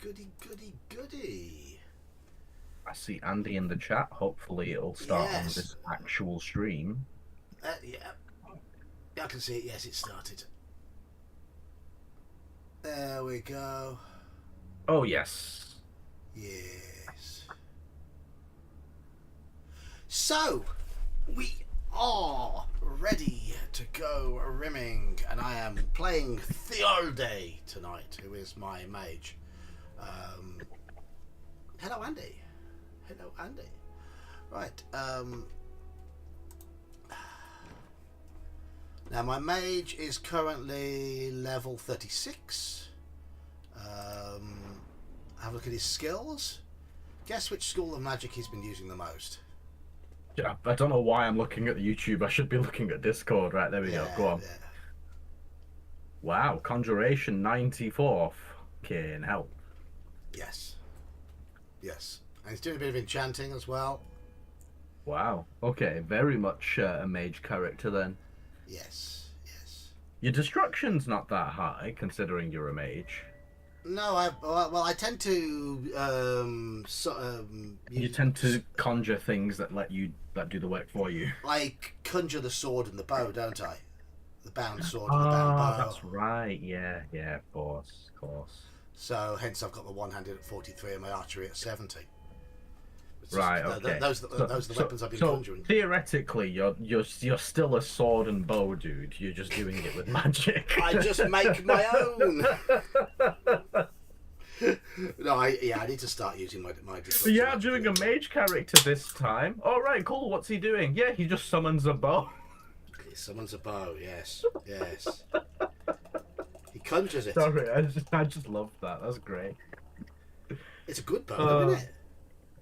Goody, goody, goody. I see Andy in the chat. Hopefully it'll start on Yes. this actual stream. Yeah. I can see it. Yes, it started. There we go. Oh, yes. Yes. So, we are ready to go rimming, and I am playing Thealde tonight, who is my mage. Hello, Andy. Hello, Andy. Right. Now, my mage is currently level 36. Have a look at his skills. Guess which school of magic he's been using the most. Yeah, I don't know why I'm looking at the YouTube. I should be looking at Discord. Right, there we go. Go on. Yeah. Wow, Conjuration 94th. Fucking hell. Yes. Yes. And he's doing a bit of enchanting as well. Wow. Okay, very much a mage character then. Yes. Yes. Your destruction's not that high, considering you're a mage. No, I tend to You tend to conjure things that do the work for you. I conjure the sword and the bow, don't I? The bound sword and the bound bow. That's right. Yeah, of course, So hence I've got the one-handed at 43 and my archery at 70. Right. Okay. Those are the weapons I've been conjuring. Theoretically, you're still a sword and bow dude. You're just doing it with magic. I just make my own. No, I need to start using my Yeah, I'm doing a mage character this time. All right, cool. What's he doing? Yeah, he just summons a bow. He summons a bow. Yes. He conjures it. Sorry, I just love that. That's great. It's a good bow, isn't it?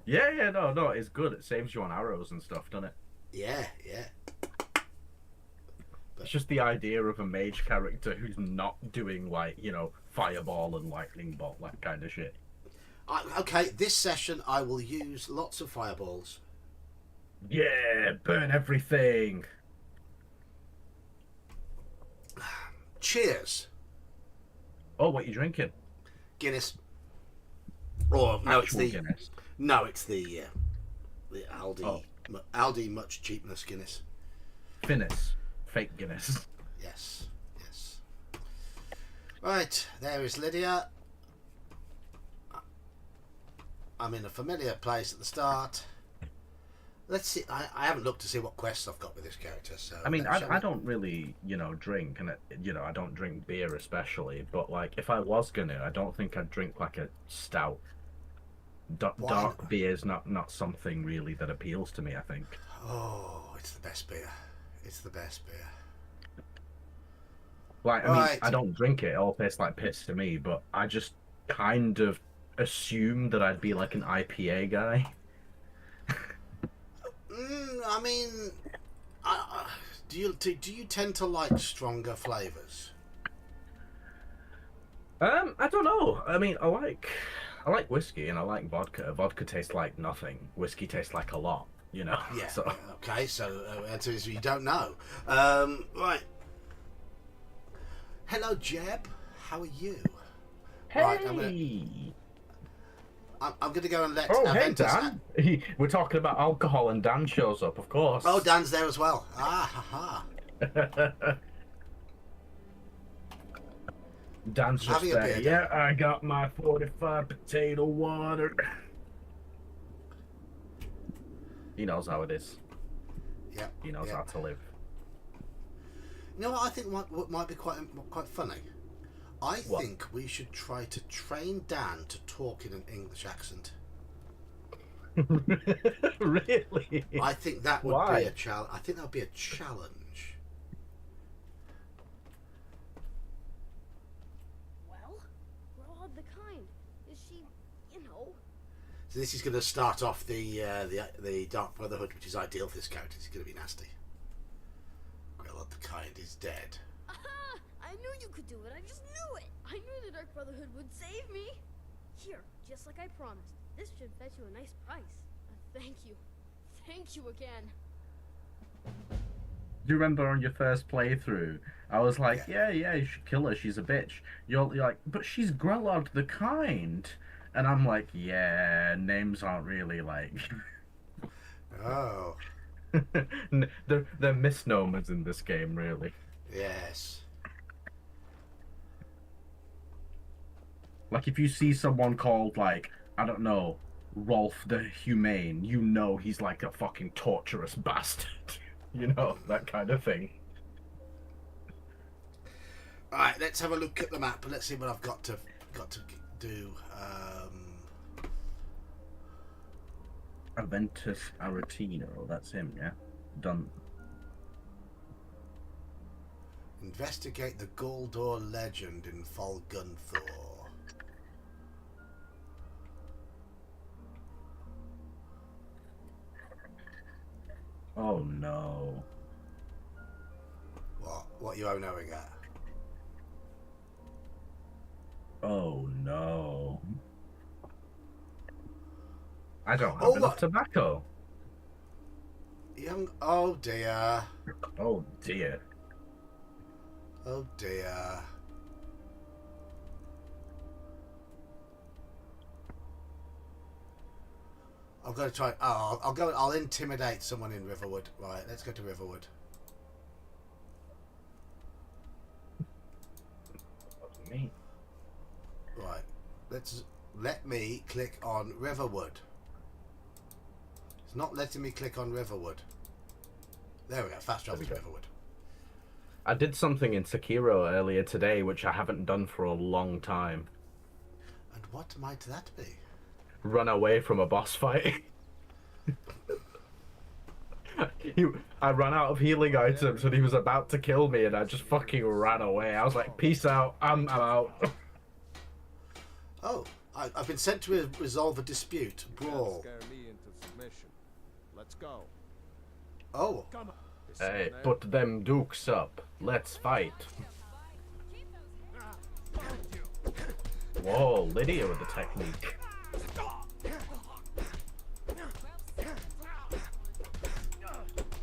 Yeah, no, it's good. It saves you on arrows and stuff, doesn't it? Yeah. It's just the idea of a mage character who's not doing, like, fireball and lightning bolt, that kind of shit. Okay, this session I will use lots of fireballs. Yeah, burn everything. Cheers. Oh, what are you drinking? Guinness. Or no, it's the Guinness. No, it's the Aldi Aldi much cheapness Guinness. Guinness. Fake Guinness. Yes. Right, there is Lydia. I'm in a familiar place at the start. Let's see. I haven't looked to see what quests I've got with this character. So I mean, I don't really, drink, and I don't drink beer especially. But like, if I was gonna, I don't think I'd drink like a stout. Dark beer is not something really that appeals to me, I think. Oh, it's the best beer. It's the best beer. Like, I mean, I don't drink it. It all tastes like piss to me, but I just kind of assumed that I'd be like an IPA guy. I mean, do you tend to like stronger flavors? I don't know. I mean, I like whiskey and I like vodka. Vodka tastes like nothing. Whiskey tastes like a lot, Yeah. So. Okay, so answer is you don't know. Right. Hello, Jeb. How are you? Hey. Right, I'm going to go and let. Oh, hey, Dan. We're talking about alcohol, and Dan shows up, of course. Oh, Dan's there as well. Ha. Dan's just there. Yeah, I got my 45 potato water. He knows how it is. Yeah. He knows how to live. You know what I think might be quite funny? I think we should try to train Dan to talk in an English accent. Really? I think that would be a challenge. I think that would be a challenge. So this is going to start off the Dark Brotherhood, which is ideal for this character. It's going to be nasty. Grillad the Kind is dead. Aha! I knew you could do it. I just knew it. I knew the Dark Brotherhood would save me. Here, just like I promised. This should fetch you a nice price. Thank you. Thank you again. you remember on your first playthrough? I was like, Yeah. yeah, you should kill her. She's a bitch. You're like, but she's Grelod the Kind. And I'm like, yeah, names aren't really like. Oh, They're misnomers in this game, really. yes. Like if you see someone called like, I don't know, Rolf the Humane, you know he's like a fucking torturous bastard. You know, that kind of thing. All right, let's have a look at the map and let's see what I've got to do. Aventus Aretino, that's him, yeah? Done. Investigate the Galdor legend in Folgunthor. Oh no. What you knowing at? Oh no. I don't have Oh, enough what? tobacco. Oh dear. Oh dear. Oh dear. I'm going to try. Oh, I'll go. I'll intimidate someone in Riverwood. Right, let's go to Riverwood. Me. Right, let me click on Riverwood. It's not letting me click on Riverwood. There we go. Fast travel to Riverwood. I did something in Sekiro earlier today, which I haven't done for a long time. And what might that be? Run away from a boss fight. I ran out of healing items and he was about to kill me and I just fucking ran away. I was like, peace out, I'm out. Oh, I've been sent to resolve a dispute. Brawl. Scare me into submission. Let's go. Oh, Come on. Hey, put them dukes up. Let's fight. Whoa, Lydia with the technique.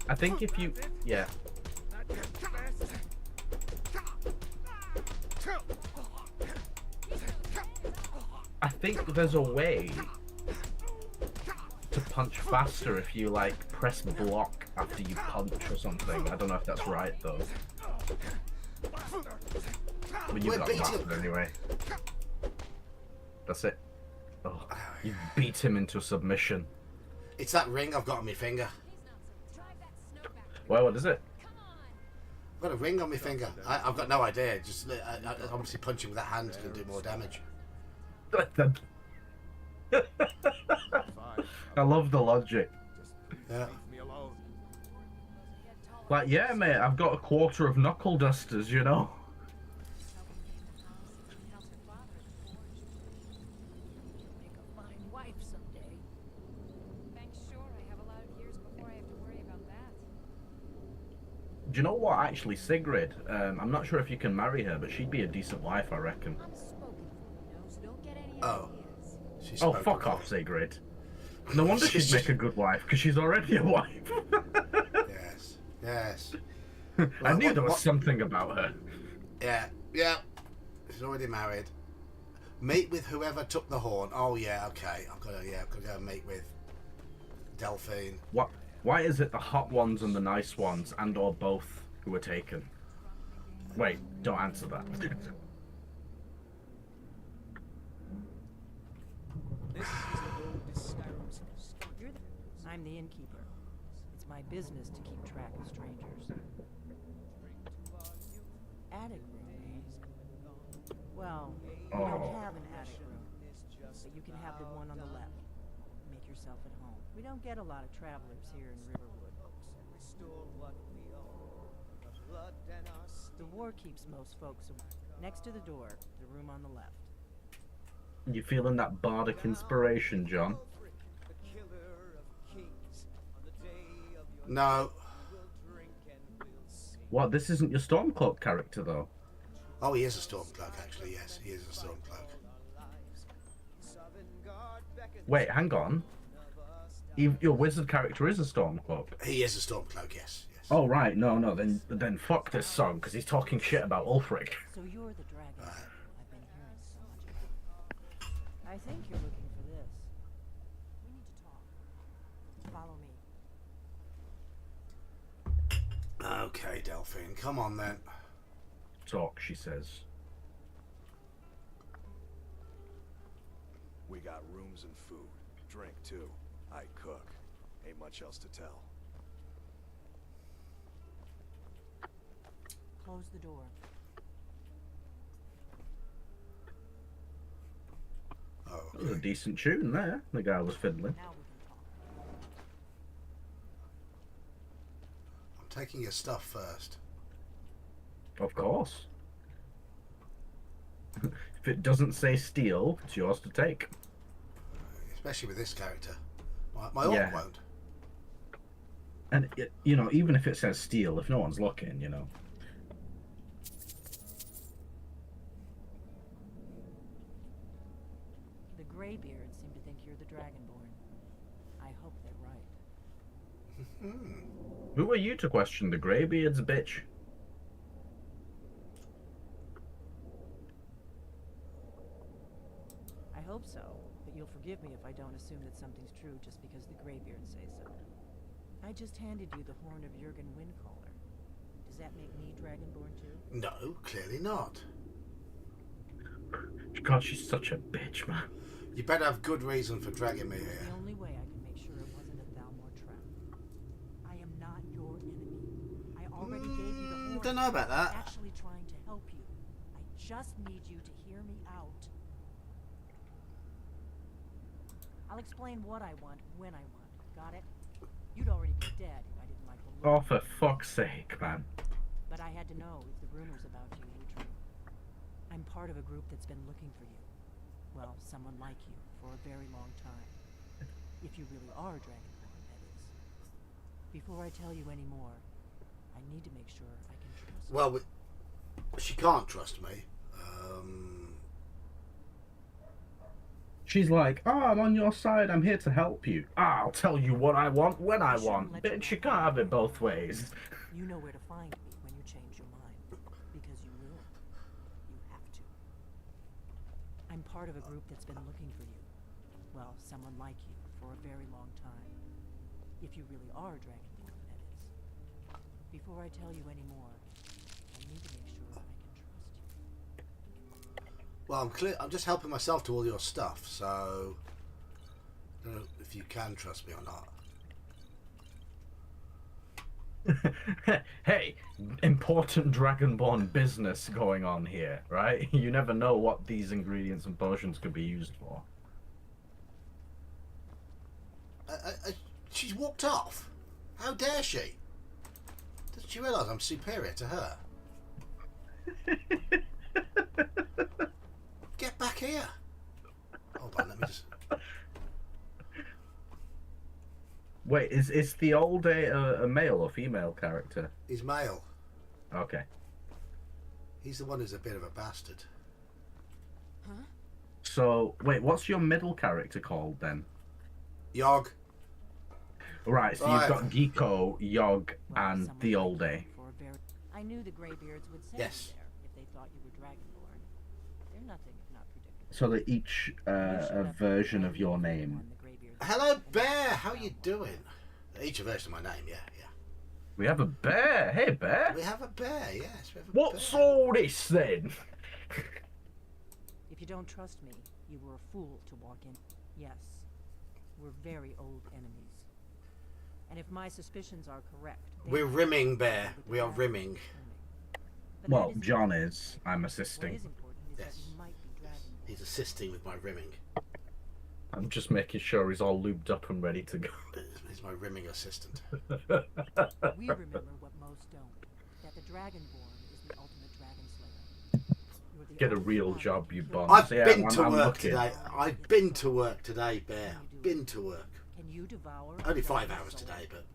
I think if you... Yeah. I think there's a way to punch faster if you, like, press block after you punch or something. I don't know if that's right, though. But you've got master anyway. That's it. Oh, you beat him into submission. it's that ring I've got on my finger. Well, what is it? I've got a ring on my finger. I've got no idea. Just obviously punching with that hand is going to do more damage. I love the logic. Yeah. Leave me alone. Like, yeah, mate, I've got a quarter of knuckle dusters, you know? Make a fine wife someday. Thanks, sure. I have a lot of years before I have to worry about that. Do you know what, actually, Sigrid, I'm not sure if you can marry her, but she'd be a decent wife, I reckon. I'm spoken for, you know, so don't get any Oh. ideas. She's Oh, spoken fuck for. off, Sigrid. No wonder she'd make a good wife, because she's already a wife. Yes. Yes. I Right, knew there was what- something about her. Yeah. Yeah. She's already married. Mate with whoever took the horn. Oh yeah. Okay. I've got to go and mate with Delphine. What? Why is it the hot ones and the nice ones, and or both, who were taken? Wait, don't answer that. This is the oldest Skyrim's. You're the... I'm the innkeeper. It's my business to keep track of strangers. Attic room, eh? Well, we Oh. don't have an attic room, but you can have the one on the left. Make yourself at home. We don't get a lot of travelers here in Riverwood. The war keeps most folks away. Next to the door, the room on the left. You feeling that bardic inspiration, John? No. What, this isn't your Stormcloak character, though? Oh, he is a Stormcloak, actually. Yes, he is a Stormcloak. Wait, hang on. Your wizard character is a Stormcloak. He is a Stormcloak. Yes. Yes. Oh right, no, then fuck this song because he's talking shit about Ulfric. So you're the dragon I've been hearing so much about. I think you're looking for this. We need to talk. Follow me. Okay, Delphine, come on then. Talk, she says. We got rooms and food. Drink, too. I cook. Ain't much else to tell. Close the door. Oh, That was a okay. decent tune there. The guy was fiddling. Now we can talk. I'm taking your stuff first. Of course. If it doesn't say steal, it's yours to take. Especially with this character. My orc Yeah. won't. And you know, even if it says steal, if no one's looking, you know. The Greybeards seem to think you're the Dragonborn. I hope they're right. Who are you to question the Greybeards, bitch? I hope so, but you'll forgive me if I don't assume that something's true just because the Greybeards say so. I just handed you the horn of Jurgen Windcaller. Does that make me Dragonborn too? No, clearly not. God, she's such a bitch, man. You better have good reason for dragging me It's here. the only way I can make sure it wasn't a Thalmor trap. I am not your enemy. I already gave you the horn. Don't know about I'm that. actually trying to help you. I just need you to hear me out. I'll explain what I want when I want. Got it? You'd already be dead if I didn't like the look. Oh, for fuck's sake, man. But I had to know if the rumors about you were true. I'm part of a group that's been looking for you. Well, someone like you for a very long time. If you really are Dragonborn, that is. Before I tell you any more, I need to make sure I can trust you. Well, she can't trust me. She's like, oh, I'm on your side. I'm here to help you. Ah, I'll tell you what I want when I want. Bitch, you can't have it both ways. You know where to find me when you change your mind. Because you will. You have to. I'm part of a group that's been looking for you. Well, someone like you for a very long time. If you really are Dragonborn, that is. Before I tell you any more, I need to make sure I can trust you. Well, I'm just helping myself to all your stuff, so I don't know if you can trust me or not. Hey, important Dragonborn business going on here, right? You never know what these ingredients and potions could be used for. She's walked off. How dare she? Doesn't she realise I'm superior to her? Get back here. Hold on, let me just... Wait, is the old a male or female character? He's male. Okay. He's the one who's a bit of a bastard. So, wait, what's your middle character called then? Yog. Right, so Right. you've got Geeko, Yog, Well, and someone the like old you A. for a very... I knew the Greybeards would send Yes. you there if they thought you were Dragonborn. They're nothing if not predictable. So they're each You showed a up version when of your you name. won the Greybeards. Hello, Bear. How you doing? Each a version of my name, yeah. We have a bear. Hey, bear. We have a bear, yes. We have a What's bear. all this then? If you don't trust me, you were a fool to walk in. Yes, we're very old enemies. And if my suspicions are correct... they We're might rimming, be Bear. with We are the rimming. But Well, that isn't John important. is. I'm What assisting. is important is Yes. that you might be Dragonborn. He's assisting with my rimming. I'm just making sure he's all lubed up and ready to go. He's my rimming assistant. We remember what most don't. That the Dragonborn is the ultimate dragon slayer. You're the Get a only real one job, who you can bum. kill I've Yeah, been I'm to work looking. today. I've been to work today, Bear. Been to work. Can you devour Only a 5 dragon hours soul? today, but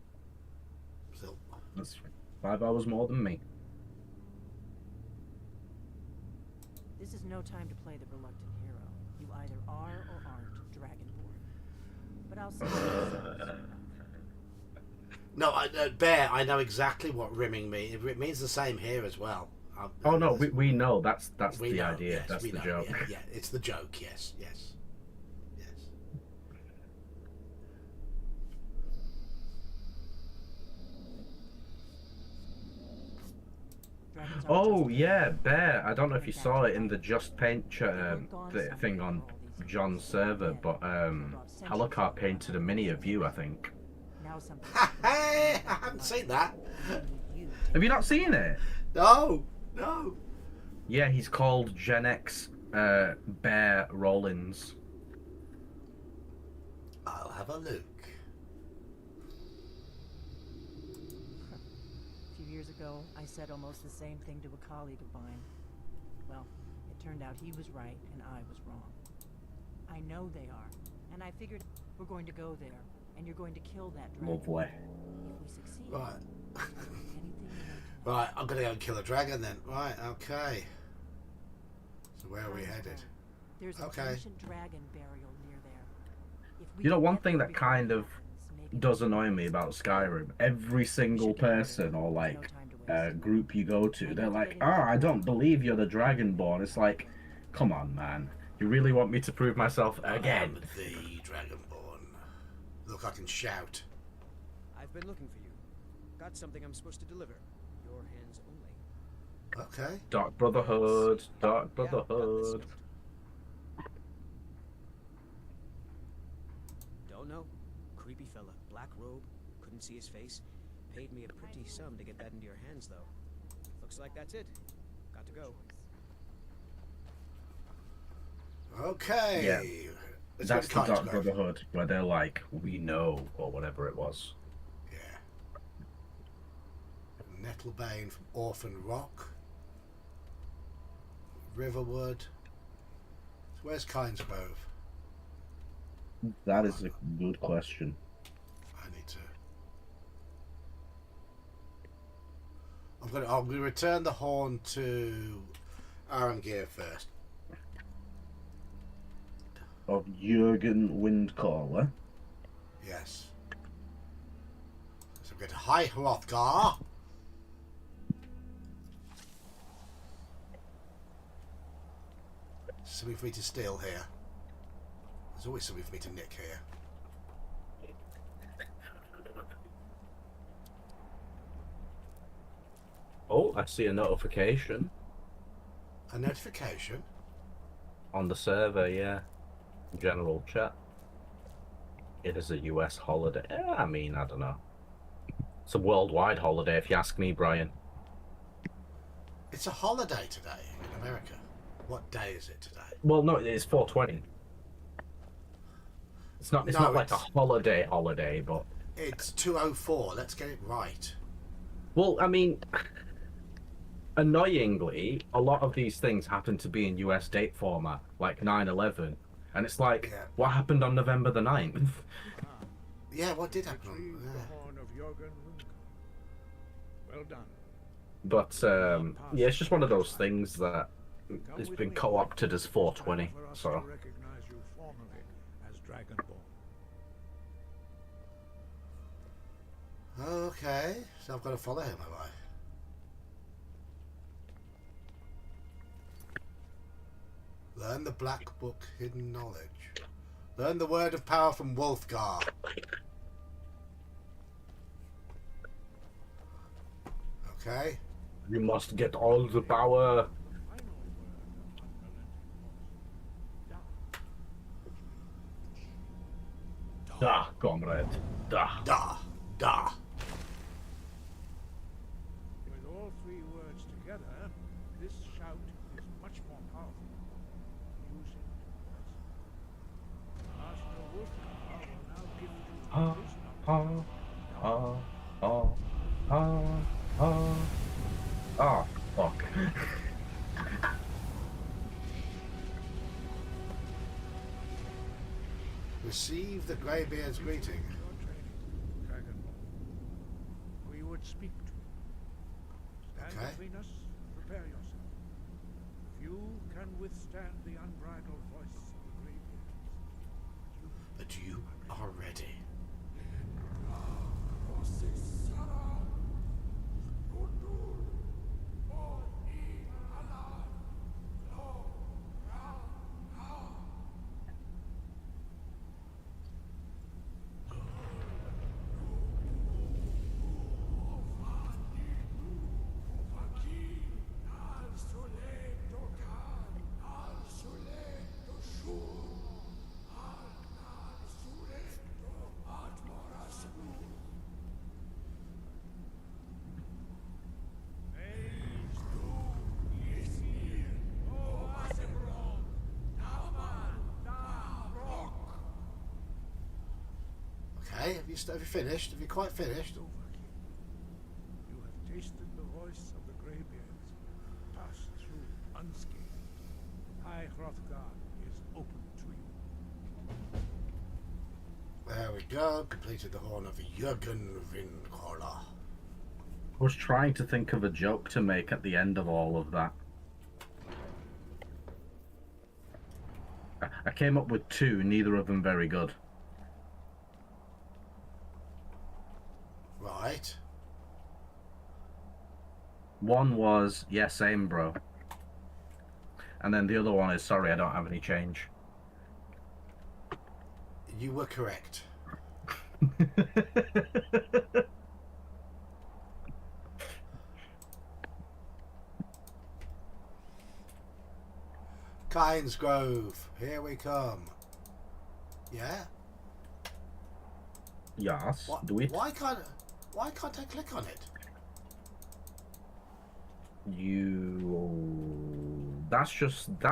still. That's 5 hours more than me. This is no time to play the reluctant hero. You either are or aren't Dragonborn. But I'll say this. No, Bear, I know exactly what rimming means. It means the same here as well. Oh no, we know that's We the know, idea. yes, That's we the know, joke. Yeah, it's the joke. Yes, yes, yes. Dragons aren't Oh just yeah, Bear. I don't know if you saw it in the Just Paint thing on John's server, but Halacar painted a mini of you, I think. now something. Hey, I haven't seen that. Have you not seen it? No, no. Yeah, he's called Gen X Bear Rollins. I'll have a look. A few years ago, I said almost the same thing to a colleague of mine. Well, it turned out he was right and I was wrong. I know they are, and I figured we're going to go there, and you're going to kill that dragon. Lovely. If we succeed, Right. anything you want. Right, I'm gonna go and kill a dragon then. Right, okay. So where are we headed? There's an Okay. ancient dragon burial near there. If we You know, can one get thing there that before kind it of happens, maybe does annoy me about Skyrim, every single person or like group you go to, they're like, I don't believe you're the Dragonborn. It's like, come on, man. You really want me to prove myself again? I'm the Dragonborn. Look, I can shout. I've been looking for you. Got something I'm supposed to deliver. Your hands only. Okay. Dark Brotherhood, Dark Yeah, got this Brotherhood. sorted. Don't know. Creepy fella. Black robe. Couldn't see his face. Paid me a pretty sum to get that into your hands, though. Looks like that's it. Got to go. Okay. Yeah. Let's That's go the to Dark Kite's Grove. Brotherhood, where they're like, we know, or whatever it was. Yeah. Nettlebane from Orphan Rock. Riverwood. So where's Kynes Grove? That is a good question. I need to. I'm gonna return the horn to Aaron Gear first. Of Jurgen Windcaller. Yes. So we go to High Hrothgar. Something for me to steal here. There's always something for me to nick here. Oh, I see a notification A notification. on the server, yeah. General chat. It is a US holiday. I mean, I don't know. It's a worldwide holiday, if you ask me, Brian. It's a holiday today in America. What day is it today? Well, no, it's 420. It's not. It's No, not like a it's- holiday, but It's 2:04. Let's get it right. well, I mean, annoyingly, a lot of these things happen to be in US date format, like 9/11, and it's like, Yeah. what happened on November the 9th? Yeah, what did happen? Retrieve the Yeah. horn of Jürgen Lundgren. Well done. But yeah, it's just one of those things that Come it's with been me. co-opted as It's 420. time for us So to recognize you formally as Dragonborn. Okay, so I've got to follow him, have I? Learn the Black Book Hidden Knowledge. Learn the word of power from Wolfgar. Okay. you must get all the power. Da, comrade. Da. Da. Da. With all three words together, this shout is much more powerful. Use it wisely. Master Wolfgar will now give you Ah, his ah, knowledge. Ah, fuck. Receive the Greybeard's greeting. Your training, Dragonborn. We would speak to you. Stand Okay. between us, prepare yourself. Few can withstand the unbridled voice of the Greybeards. But you are ready. Forces have you finished? Have you quite finished? Overkill. You have tasted the voice of the Greybeards. Pass through unscathed. High Hrothgar is open to you. There we go. Completed the horn of Jürgen Vinkola. I was trying to think of a joke to make at the end of all of that. I came up with two, neither of them very good. Right. One was, yeah, same, bro. And then the other one is, sorry, I don't have any change. You were correct. Kynes Grove, here we come. Yeah? Yes, What, do it. why can't I click on it? That's just the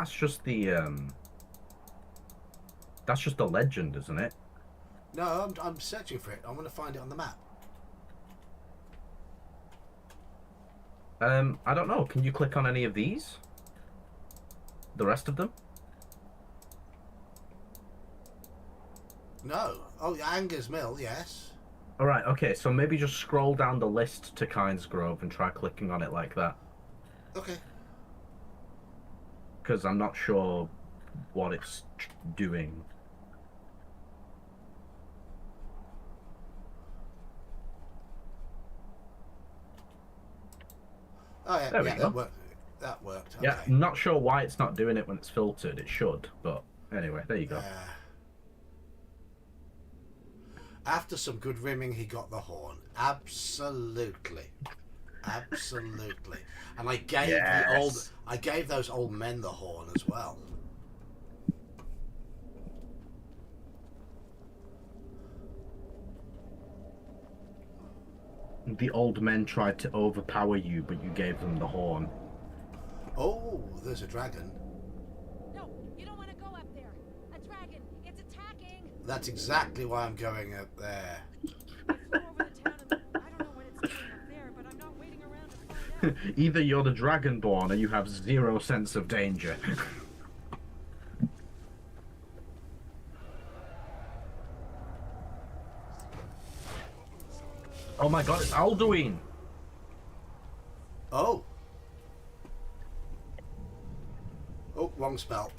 legend, isn't it? No, I'm searching for it. I want to find it on the map. I don't know. Can you click on any of these? The rest of them? No. Oh, Anger's Mill, yes. Alright, okay, so maybe just scroll down the list to Kynes Grove and try clicking on it like that. Okay. Because I'm not sure what it's doing. Oh, yeah, There we yeah, go. that worked. That worked. Okay. Yeah, I'm not sure why it's not doing it when it's filtered. It should, but anyway, there you go. After some good rimming, he got the horn. Absolutely. Absolutely. And I gave I gave those old men the horn as well. The old men tried to overpower you, but you gave them the horn. Oh, there's a dragon. No, you don't want to go up there. A dragon. It's attacking. That's exactly why I'm going up there. I flew over the town and I don't know what it's doing up there, but I'm not waiting around to find out. Either you're the Dragonborn or you have zero sense of danger. Oh my god, it's Alduin! Oh. Oh, wrong spell.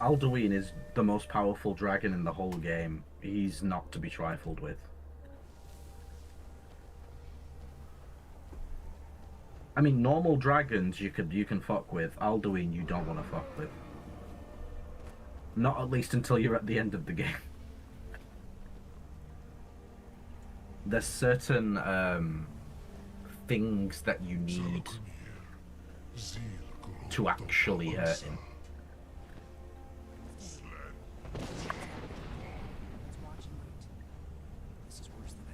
Alduin is the most powerful dragon in the whole game. He's not to be trifled with. I mean, normal dragons you can fuck with. Alduin you don't want to fuck with. Not at least until you're at the end of the game. There's certain things that you need to actually hurt him. Let's watch and wait. This is worse than I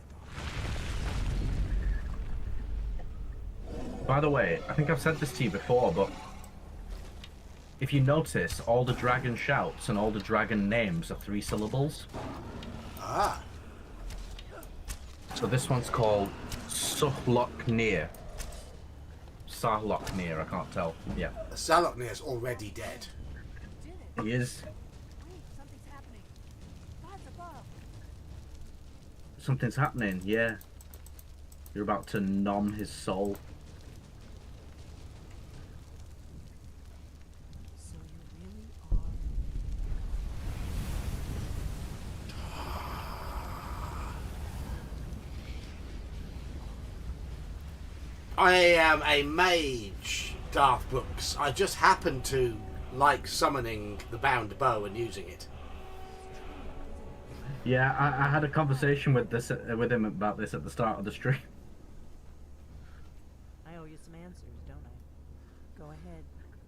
thought. By the way, I think I've said this to you before, but if you notice, all the dragon shouts and all the dragon names are 3 syllables. Ah. So this one's called Suhloknir. Sahloknir, I can't tell. Yeah. Saloknir's already dead. You did it. He is. Wait, something's happening. God's above. Something's happening, yeah. You're about to nom his soul. So you really are. I am a mage, Darth Brooks. I just happen to like summoning the bound bow and using it. Yeah, I had a conversation with him about this at the start of the stream. I owe you some answers, don't I? Go ahead.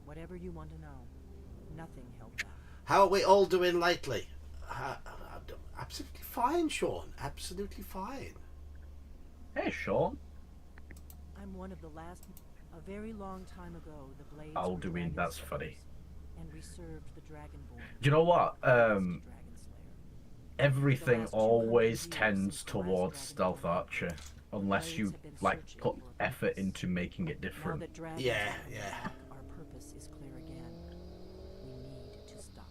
Whatever you want to know. Nothing held back. How are we all doing lately? Absolutely fine, Sean. Absolutely fine. Hey, Sean. I'm one of the last. A very long time ago, the blades. Oh, were do we? dragon That's slayers, funny. and we served the Dragonborn. You know what? Dragon Slayer. Everything last 200 always years tends since the last towards dragon stealth died, archer, unless blades you have been like searching put for a effort purpose. into making it Now different. that dragons Yeah, are on the yeah. back, our purpose is clear again. We need to stop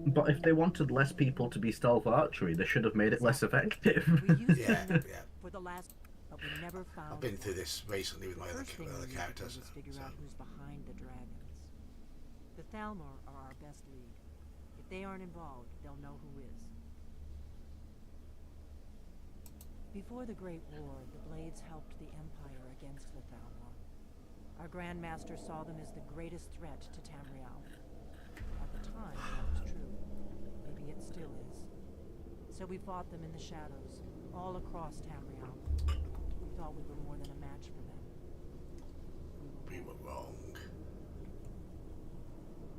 them. But if they wanted less people to be stealth archery, they should have made it less effective. We used Yeah, them yeah. for the last, but we never found. I've been through this recently with my other, First thing other we need to do characters. is figure So. out who's behind the dragons. The Thalmor are our best lead. If they aren't involved, they'll know who is. Before the Great War, the Blades helped the Empire against the Thalmor. Our Grandmaster saw them as the greatest threat to Tamriel. At the time, that was true. Maybe it still is. So we fought them in the shadows, all across Tamriel. We thought we were more than a match for them. We were wrong.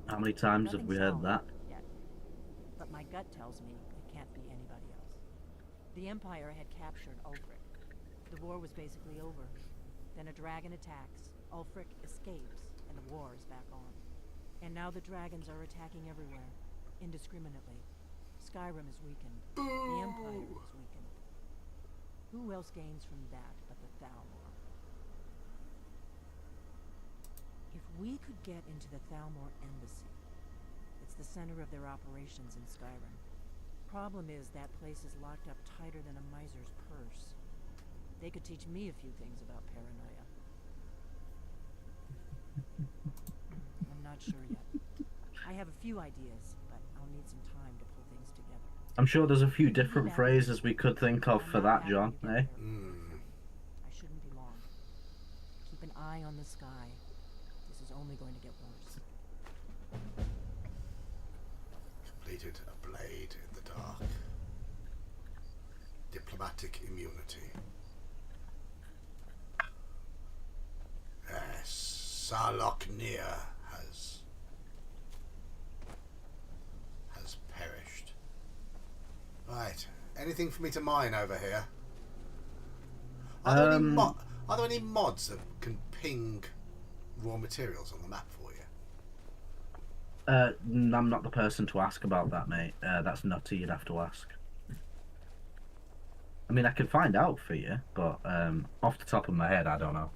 How many times have we heard that? Yet. But my gut tells me it can't be anybody else. The Empire had captured Ulfric. The war was basically over. Then a dragon attacks, Ulfric escapes, and the war is back on. And now the dragons are attacking everywhere, indiscriminately. Skyrim is weakened. The Empire is weakened. Who else gains from that but the Thalmor? If we could get into the Thalmor embassy, it's the center of their operations in Skyrim. Problem is, that place is locked up tighter than a miser's purse. They could teach me a few things about paranoia. I'm not sure yet. I have a few ideas, but I'll need some time to pull things together. I'm sure there's a few different phrases we could think of for that, John, eh? I shouldn't be long. Keep an eye on the sky. This is only going to get worse. Completed a blade in the dark. Diplomatic immunity. Yes, Sarlochnir has perished. Right. Anything for me to mine over here? Are there, are there any mods that can ping raw materials on the map for you? I'm not the person to ask about that, mate. That's Nutty, you'd have to ask. I mean, I could find out for you, but off the top of my head, I don't know.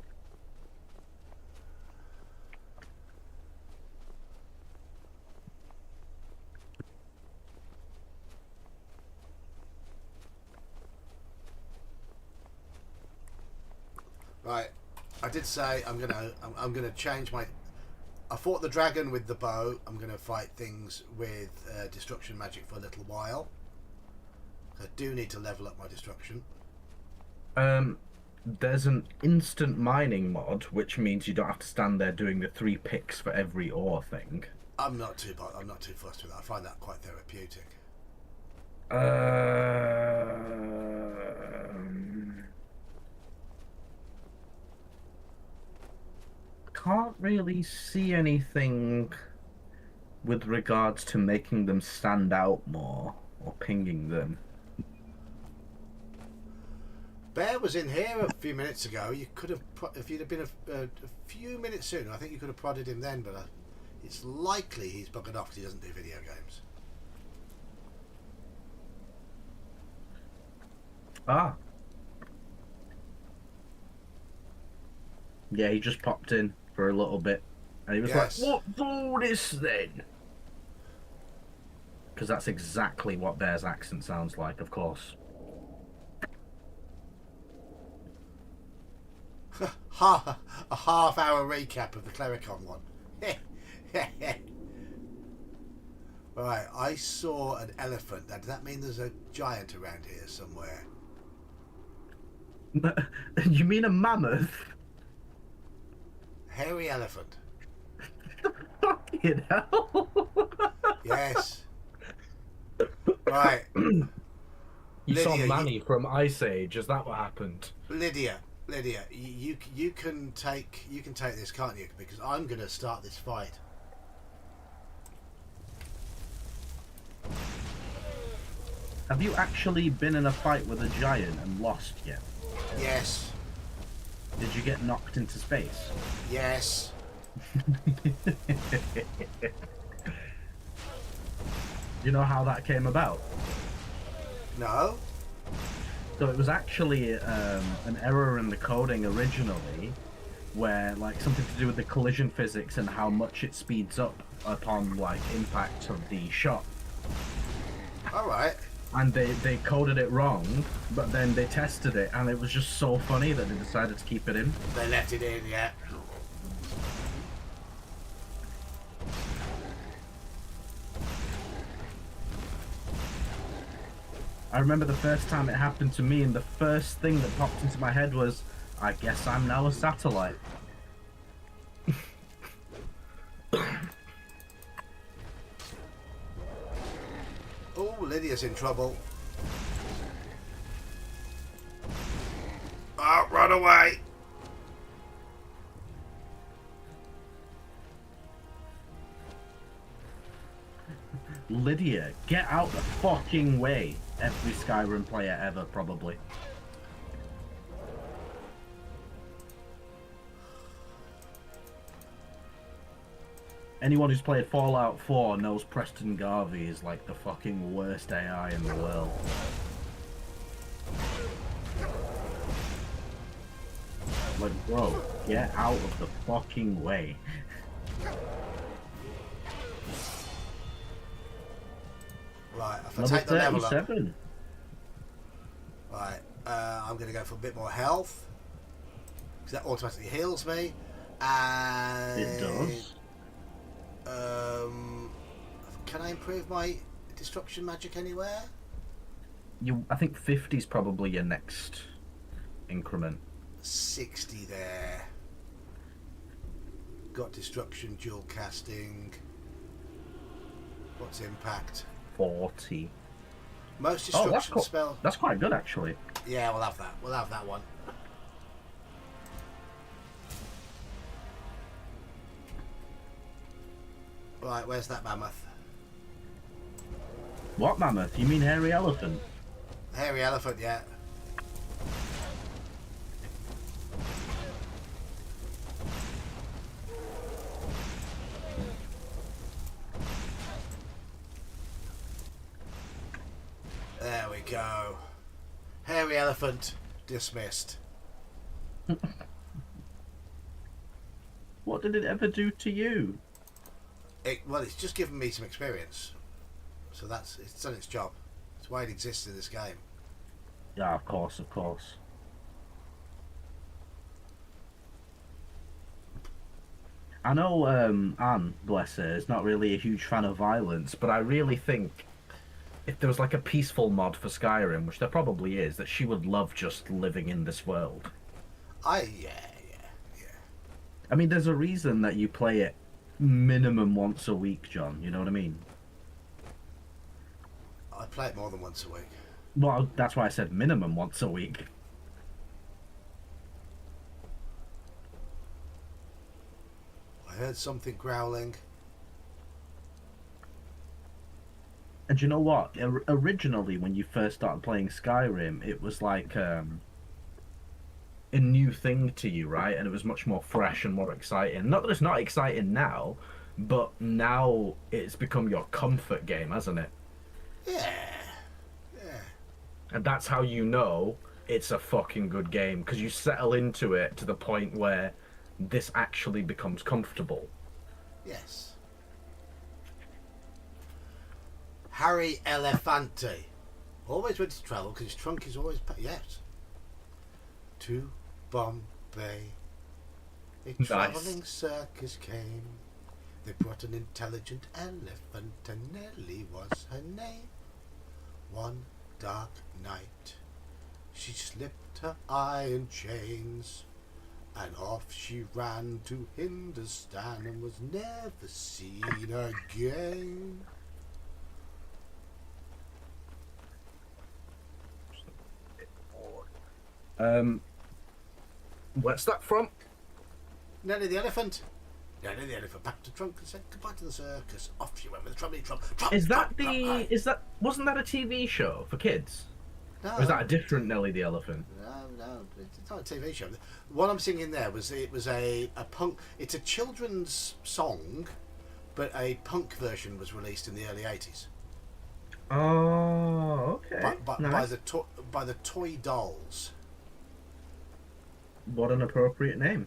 Right, I did say I'm gonna change my. I fought the dragon with the bow. I'm gonna fight things with destruction magic for a little while. I do need to level up my destruction. There's an instant mining mod, which means you don't have to stand there doing the 3 picks for every ore thing. I'm not too fussed with that. I find that quite therapeutic. Can't really see anything with regards to making them stand out more or pinging them. Bear was in here a few minutes ago. You could have, if you'd have been a few minutes sooner, I think you could have prodded him then, but it's likely he's buggered off because he doesn't do video games. Ah. Yeah, he just popped in for a little bit. And he was like, what do this then? Because that's exactly what Bear's accent sounds like, of course. A half-hour recap of the Clericon one. Right, I saw an elephant. Now, does that mean there's a giant around here somewhere? You mean a mammoth? Hairy elephant. Fucking hell. Yes. Right. You saw Lydia, Manny from Ice Age. Is that what happened? Lydia, you can take this, can't you? Because I'm going to start this fight. Have you actually been in a fight with a giant and lost yet? Yes. Did you get knocked into space? Yes. You know how that came about? No. So it was actually an error in the coding originally, where like something to do with the collision physics and how much it speeds up upon like impact of the shot. All right. And they coded it wrong, but then they tested it, and it was just so funny that they decided to keep it in. They left it in, yeah. I remember the first time it happened to me, and the first thing that popped into my head was, I guess I'm now a satellite. Oh, Lydia's in trouble. Oh, run away! Lydia, get out the fucking way. Every Skyrim player ever, probably. Anyone who's played Fallout 4 knows Preston Garvey is like the fucking worst AI in the world. Like, bro, get out of the fucking way. Right, if I Level take the level up. 37. Right, I'm going to go for a bit more health. Because that automatically heals me. And... It does. Can I improve my destruction magic anywhere? I think 50 is probably your next increment. 60 there. Got destruction, dual casting. What's impact? 40. Most Oh, destruction that's cool. spell. That's quite good, actually. Yeah, we'll have that. We'll have that one. Right, where's that mammoth? What mammoth? You mean hairy elephant? Hairy elephant, yeah. There we go. Hairy elephant dismissed. What did it ever do to you? Well, it's just given me some experience. So it's done its job. It's why it exists in this game. Yeah, of course, of course. I know Anne, bless her, is not really a huge fan of violence, but I really think if there was like a peaceful mod for Skyrim, which there probably is, that she would love just living in this world. Yeah. I mean, there's a reason that you play it minimum once a week, John, you know what I mean? I play it more than once a week. Well, that's why I said minimum once a week. I heard something growling. And you know what? Originally, when you first started playing Skyrim, it was like a new thing to you, right? And it was much more fresh and more exciting. Not that it's not exciting now, but now it's become your comfort game, hasn't it? Yeah. And that's how you know it's a fucking good game, because you settle into it to the point where this actually becomes comfortable. Yes. Harry Elefante. Always ready to travel because his trunk is always yes. To Bombay. A travelling circus came. They brought an intelligent elephant, and Nellie was her name. One dark night, she slipped her iron chains, and off she ran to Hindustan and was never seen again. Where's that from? Nellie the elephant. Nellie the elephant packed the trunk and said goodbye to the circus. Off she went with the trumpety trump. Is that wasn't that a TV show for kids? No. Or is that a different Nelly the Elephant? No, it's not a TV show. What I'm singing there was a punk. It's a children's song, but a punk version was released in the early '80s. Oh, okay. Nice. By the Toy Dolls. What an appropriate name.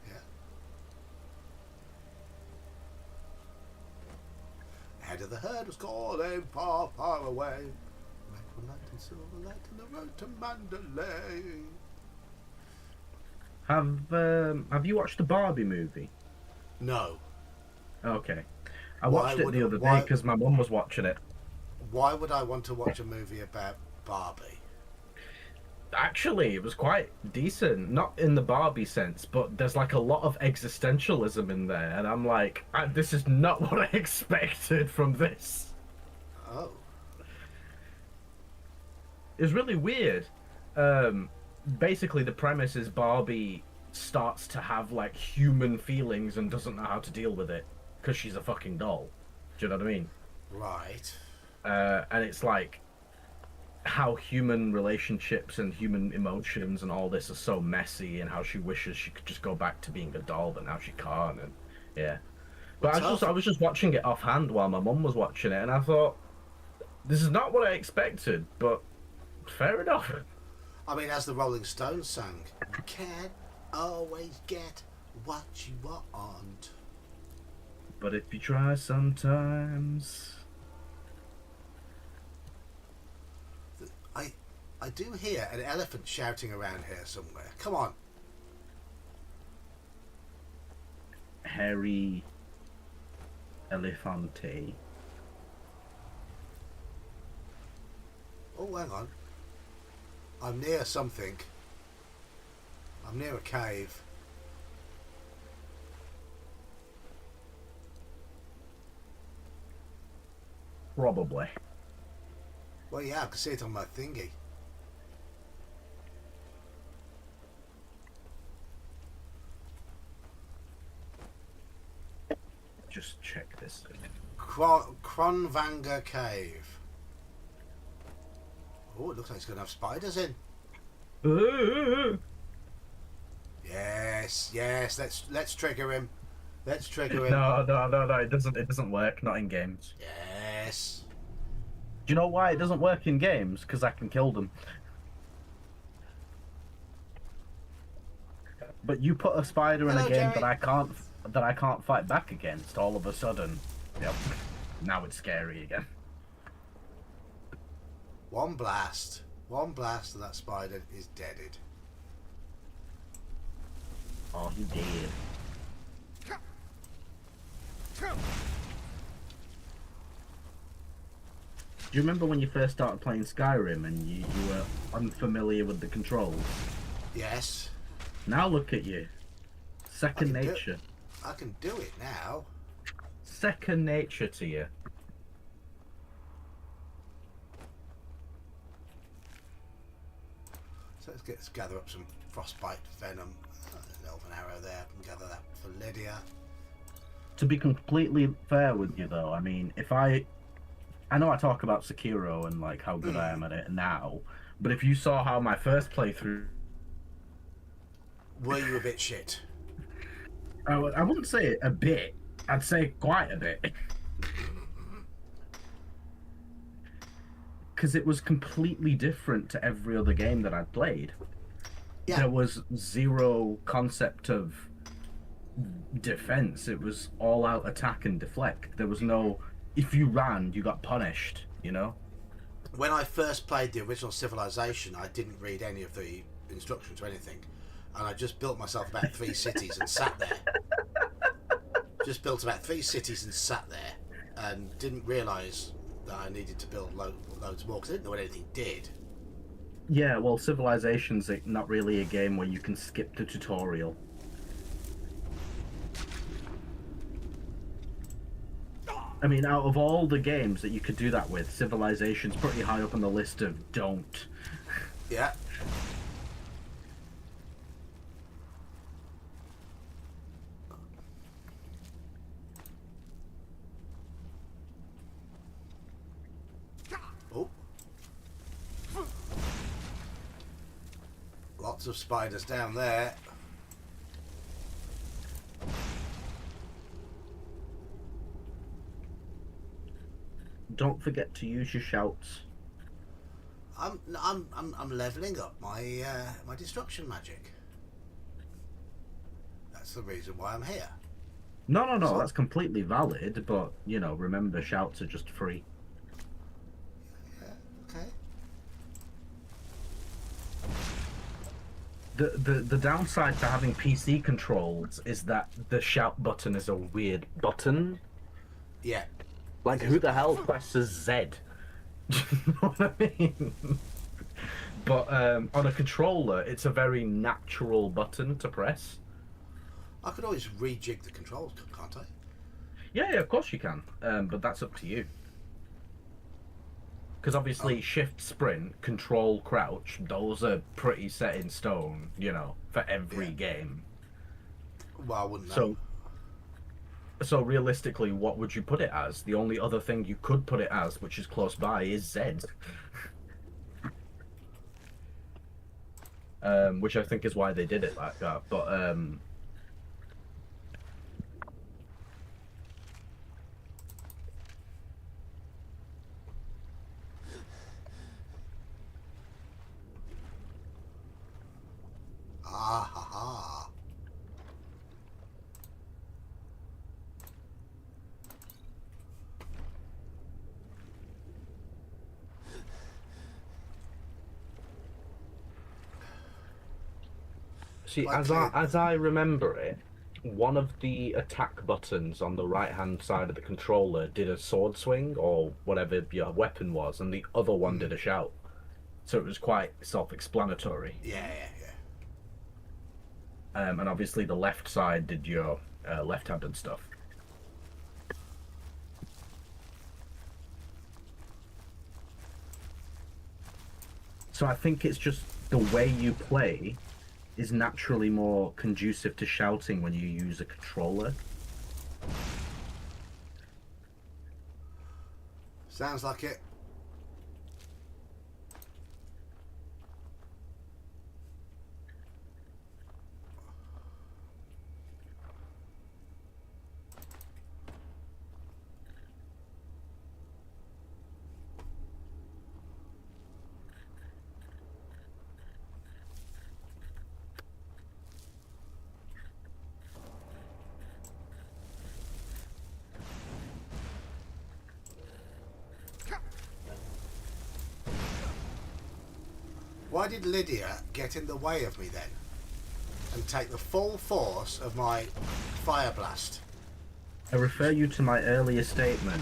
Yeah. Head of the herd was calling far, far away. Light and silver light on the road to Mandalay. Have you watched the Barbie movie? No. Okay. I watched it the other day because my mum was watching it. Why would I want to watch a movie about Barbie? Actually, it was quite decent. Not in the Barbie sense, but there's like a lot of existentialism in there. And I'm like, this is not what I expected from this. Oh. It was really weird. Basically, the premise is Barbie starts to have like human feelings and doesn't know how to deal with it because she's a fucking doll. Do you know what I mean? Right. And it's like how human relationships and human emotions and all this are so messy, and how she wishes she could just go back to being a doll, but now she can't. And yeah, but I was just watching it offhand while my mum was watching it, and I thought, this is not what I expected, but fair enough. I mean, as the Rolling Stones sang, you can't always get what you want, but if you try sometimes. I do hear an elephant shouting around here somewhere. Come on. Harry Elefante. Oh, hang on. I'm near something. I'm near a cave. Probably. Well, yeah, I can see it on my thingy. Just check this. Kronvanger Cave. Oh, it looks like it's going to have spiders in. Yes, let's trigger him. Let's trigger him. No, it doesn't work, not in games. Yes. Do you know why it doesn't work in games? Because I can kill them. But you put a spider in a game Jerry. that I can't fight back against, all of a sudden, yep, now it's scary again. One blast and that spider is deaded. Oh, he did. Do you remember when you first started playing Skyrim and you were unfamiliar with the controls? Yes. Now look at you. Second nature. I can do it now. Second nature to you. So let's gather up some frostbite venom. There's an elven arrow there. I can gather that for Lydia. To be completely fair with you though, I mean, if I know I talk about Sekiro and like how good I am at it now, but if you saw how my first playthrough... Were you a bit shit? I wouldn't say a bit. I'd say quite a bit. Because it was completely different to every other game that I'd played. Yeah. There was zero concept of defense. It was all out attack and deflect. There was no, if you ran, you got punished, you know? When I first played the original Civilization, I didn't read any of the instructions or anything. And I just built myself about 3 cities and sat there. Just built about 3 cities and sat there. And didn't realise that I needed to build loads more, because I didn't know what anything did. Yeah, well, Civilization's not really a game where you can skip the tutorial. I mean, out of all the games that you could do that with, Civilization's pretty high up on the list of don't. Yeah. Lots of spiders down there. Don't forget to use your shouts. I'm leveling up my my destruction magic. That's the reason why I'm here. No, So- that's completely valid, but, you know, remember, shouts are just free. Yeah, okay. The downside to having PC controls is that the shout button is a weird button. Yeah. Like, who the hell presses Z? Do you know what I mean? But on a controller, it's a very natural button to press. I could always rejig the controls, can't I? Yeah, of course you can. But that's up to you. Because obviously, shift, sprint, control, crouch, those are pretty set in stone, you know, for every game. Well, I wouldn't know. So realistically, what would you put it as? The only other thing you could put it as, which is close by, is Z. Which I think is why they did it like that. But Ah ha ha. see, Okay. as I remember it, one of the attack buttons on the right-hand side of the controller did a sword swing or whatever your weapon was, and the other one did a shout. So it was quite self-explanatory. Yeah, yeah, yeah. And obviously the left side did your left-handed stuff. So I think it's just the way you play is naturally more conducive to shouting when you use a controller. Sounds like it. Why did Lydia get in the way of me then? And take the full force of my fire blast? I refer you to my earlier statement.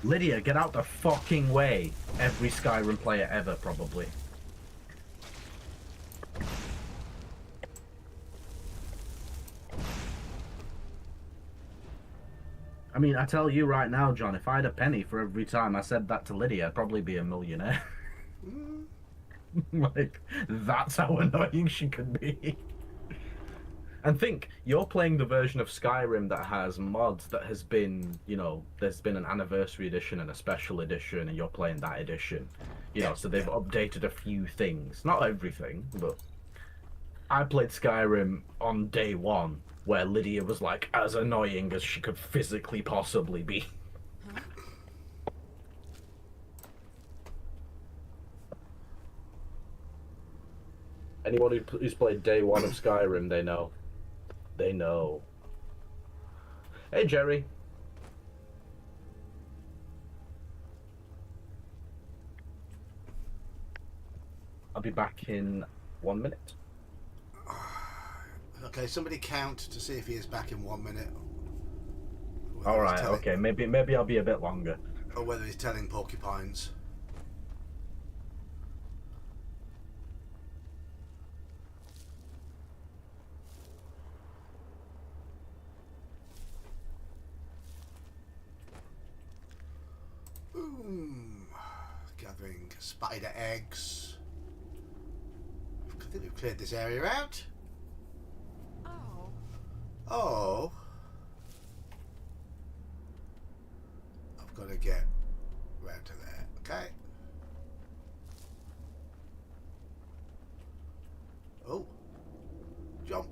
Lydia, get out the fucking way. Every Skyrim player ever, probably. I mean, I tell you right now, John, if I had a penny for every time I said that to Lydia, I'd probably be a millionaire. Like, that's how annoying she could be. And think, you're playing the version of Skyrim that has mods that has been, you know, there's been an anniversary edition and a special edition, and you're playing that edition. You know, so they've updated a few things. Not everything, but I played Skyrim on day one, where Lydia was, like, as annoying as she could physically possibly be. Anyone who's played day one of Skyrim, they know. They know. Hey, Jerry. I'll be back in 1 minute. Okay, somebody count to see if he is back in 1 minute. All right. Okay. Maybe I'll be a bit longer. Or whether he's telling porcupines. Boom. Gathering spider eggs. I think we've cleared this area out. Oh. Oh. I've got to get round to there. Okay. Oh. Jump.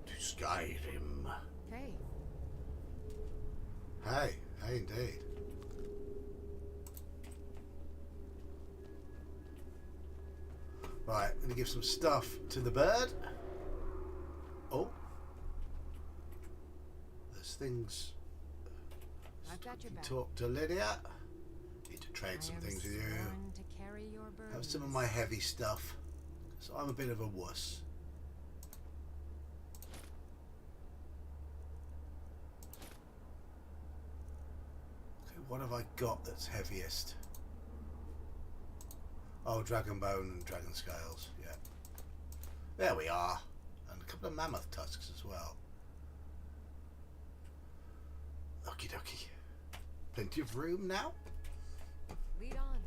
To Skyrim. Hey, Hey, hey indeed. Right, I'm going to give some stuff to the bird. Oh. There's things. I've got your back. Talk to Lydia. Need to trade some things with you. To carry your Have some of my heavy stuff. So I'm a bit of a wuss. Okay, what have I got that's heaviest? Oh, dragon bone and dragon scales. Yeah. There we are. And a couple of mammoth tusks as well. Okie dokie. Plenty of room now. Lead on.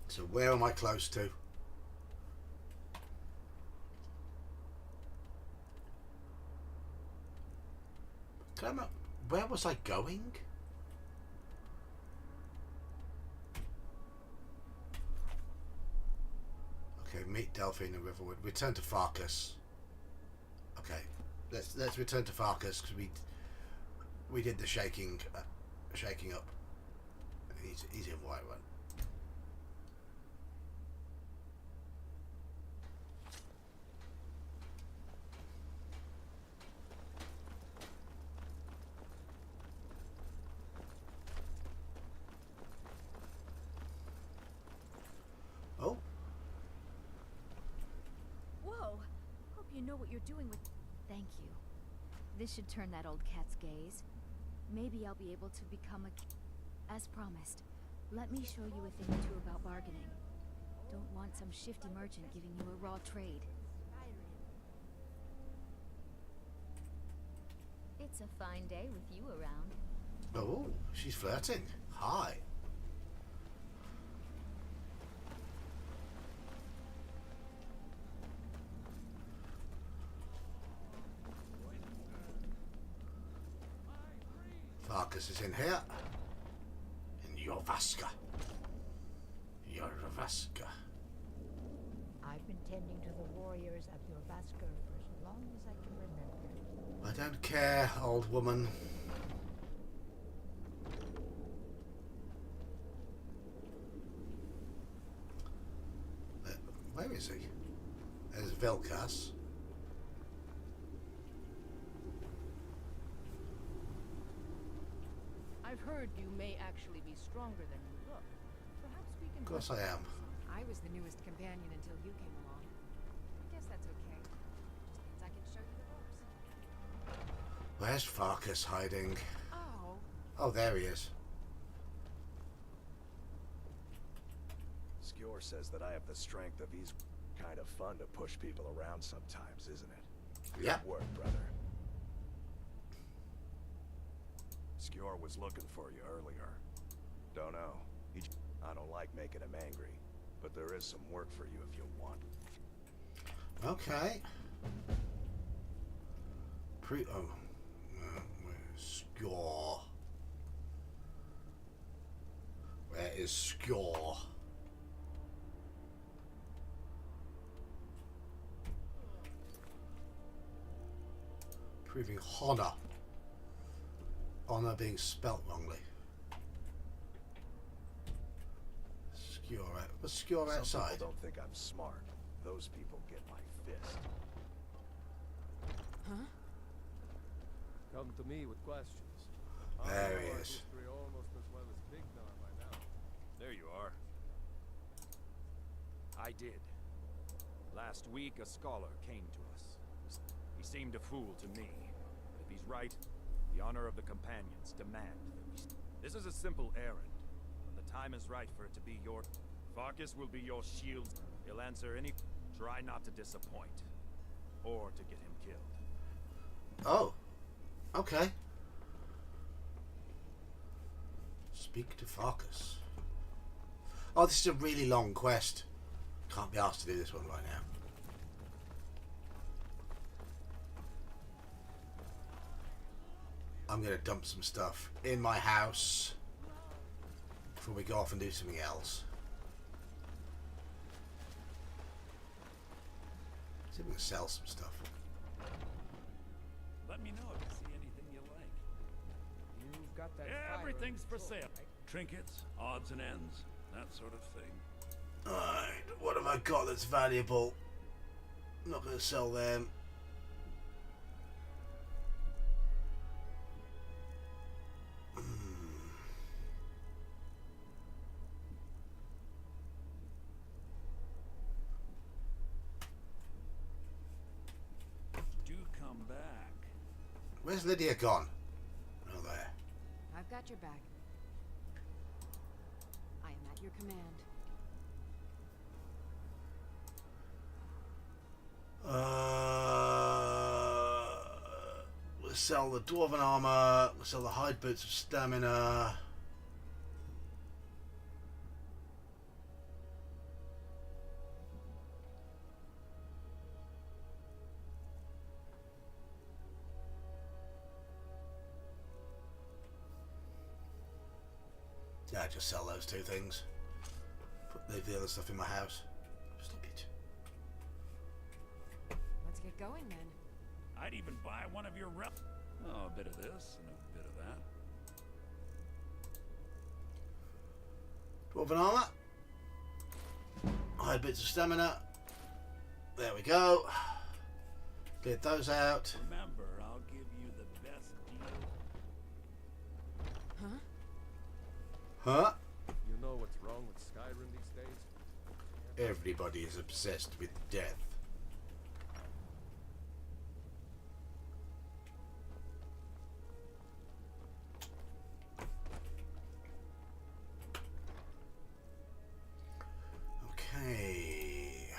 So where am I close to? Where was I going? Okay, meet Delphine and Riverwood. Return to Farkas. Okay, let's return to Farkas because we did the shaking up. He's in White Run. Oh. Whoa! Hope you know what you're doing with... Thank you. This should turn that old cat's gaze. Maybe I'll be able to become a... As promised, let me show you a thing or two about bargaining. Don't want some shifty merchant giving you a raw trade. It's a fine day with you around. Oh, she's flirting. Hi. Farkas is in here. In Jorvaska. Jorvaska. I've been tending to the warriors of Jorvaska for as long as I can remember. I don't care, old woman. Where is he? There's Velkas. I've heard you may actually be stronger than you look. Perhaps we can... Of course I am. I was the newest companion until you came along. I guess that's okay. Just means I can show you the ropes. Where's Farkas hiding? Oh. Oh, there he is. Skjor says that I have the strength of he's kind of fun to push people around sometimes, isn't it? Good Yep. work, brother. Skjor was looking for you earlier. Don't know. I don't like making him angry, but there is some work for you if you want. Okay. Where's Skjor? Where is Skjor? Proving honor. Honor being spelt wrongly. Skjor out. Was Skjor Some outside? people don't think I'm smart. Those people get my fist. Huh? Come to me with questions. There I he know our is. history almost as well as Big Nar by now. There you are. I did. Last week, a scholar came to us. He seemed a fool to me. But if he's right, the honor of the companions demand that we... This is a simple errand. When the time is right for it to be your... Farkas will be your shield. He'll answer any... Try not to disappoint. Or to get him killed. Oh. Okay. Speak to Farkas. Oh, this is a really long quest. Can't be asked to do this one right now. I'm going to dump some stuff in my house before we go off and do something else. See if we can sell some stuff. Let me know if you see anything you like. You've got that. Everything's for sale. Trinkets, odds and ends, that sort of thing. Alright, what have I got that's valuable? I'm not going to sell them. Do come back. Where's Lydia gone? Oh, there. I've got your back. I am at your command. We'll sell the dwarven armor. We'll sell the hide boots of stamina. Yeah, just sell those two things. Leave the other stuff in my house. Stop it. Let's get going then. I'd even buy one of your Oh, a bit of this and a bit of that. Dwarven armor. Hide bits of stamina. There we go. Cleared those out. Remember, I'll give you the best deal. Huh? You know what's wrong with Skyrim these days? Everybody is obsessed with death. Okay.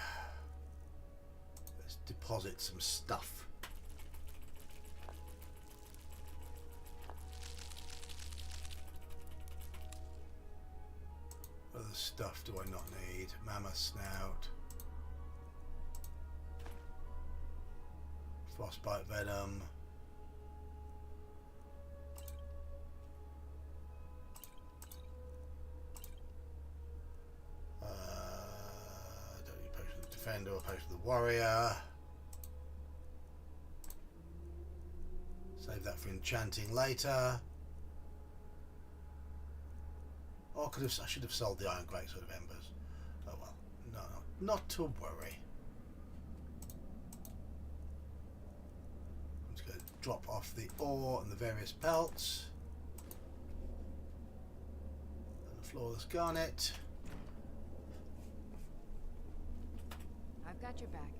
Let's deposit some stuff. What other stuff do I not need? Mammoth snout. Frostbite venom. Don't need potion of the defender or potion of the warrior. Save that for enchanting later. Oh, I should have sold the iron greatsword of embers. Oh well, no, not to worry. I'm just going to drop off the ore and the various belts. And the flawless garnet. I've got your back.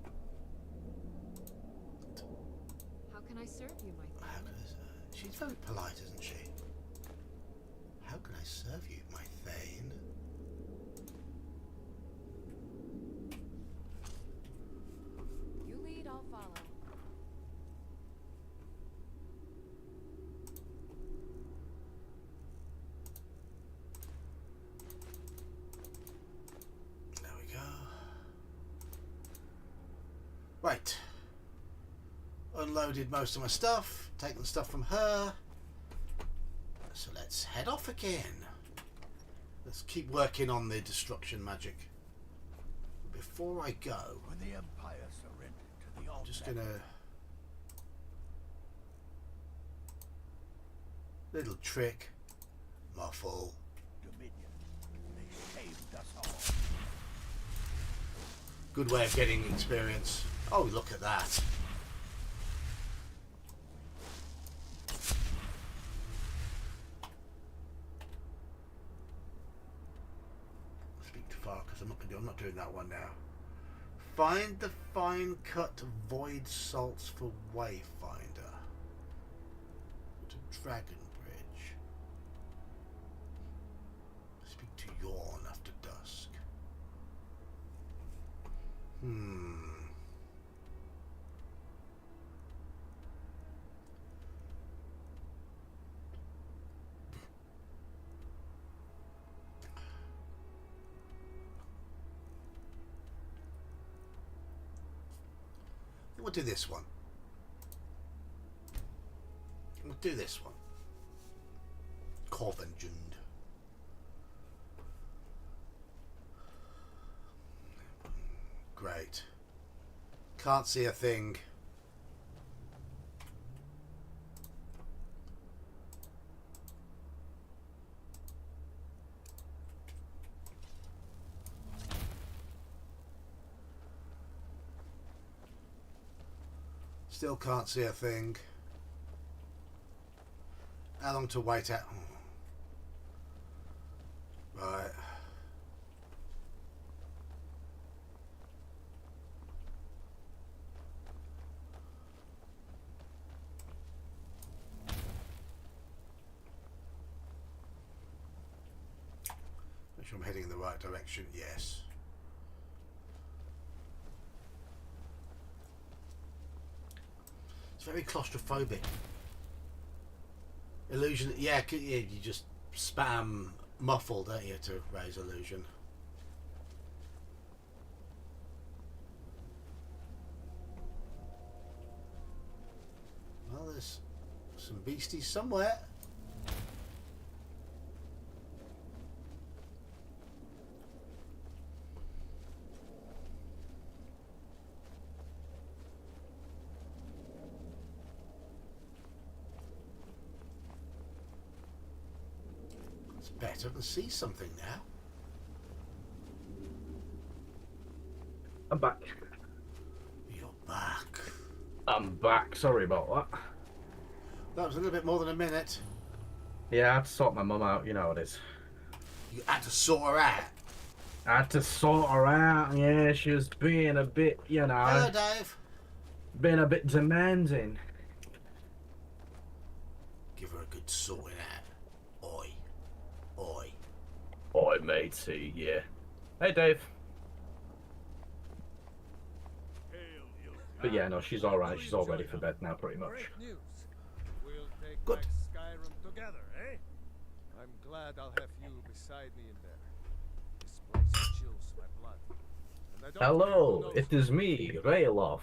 How can I serve you, my friend? How can I serve? She's very polite, isn't she? How can I serve you, my Thane? You lead, I'll follow. There we go. Right. Unloaded most of my stuff. Taken the stuff from her. So let's head off again. Let's keep working on the destruction magic. Before I go, When the Empire surrendered to the I'm just gonna little trick, muffle. Dominion, they saved us all. Good way of getting experience. Oh, look at that. Speak too far because I'm not doing that one now. Find the fine cut void salts for Wayfinder. To Dragon Bridge. Speak to Yawn after dusk. we'll do this one. We'll do this one. Corvenjund. Great. Can't see a thing. Still can't see a thing. How long to wait at? Right. Make sure I'm heading in the right direction. Yes. It's very claustrophobic. Illusion, yeah, you just spam muffle, don't you, to raise illusion. Well, there's some beasties somewhere. Better to see something now. I'm back. You're back. I'm back. Sorry about that. That was a little bit more than a minute. Yeah, I had to sort my mum out. You know how it is. You had to sort her out? I had to sort her out. Yeah, she was being a bit, you know. Hello, Dave. Being a bit demanding. Give her a good sorting out. Oi. Oi. Oi, matey, yeah. Hey, Dave. But yeah, no, she's alright. She's all ready for bed now, pretty much. We'll take Good. back Skyrim together, eh? I'm glad I'll have you beside me in there. This place chills my blood. And I don't Hello, it is me, Rayloff.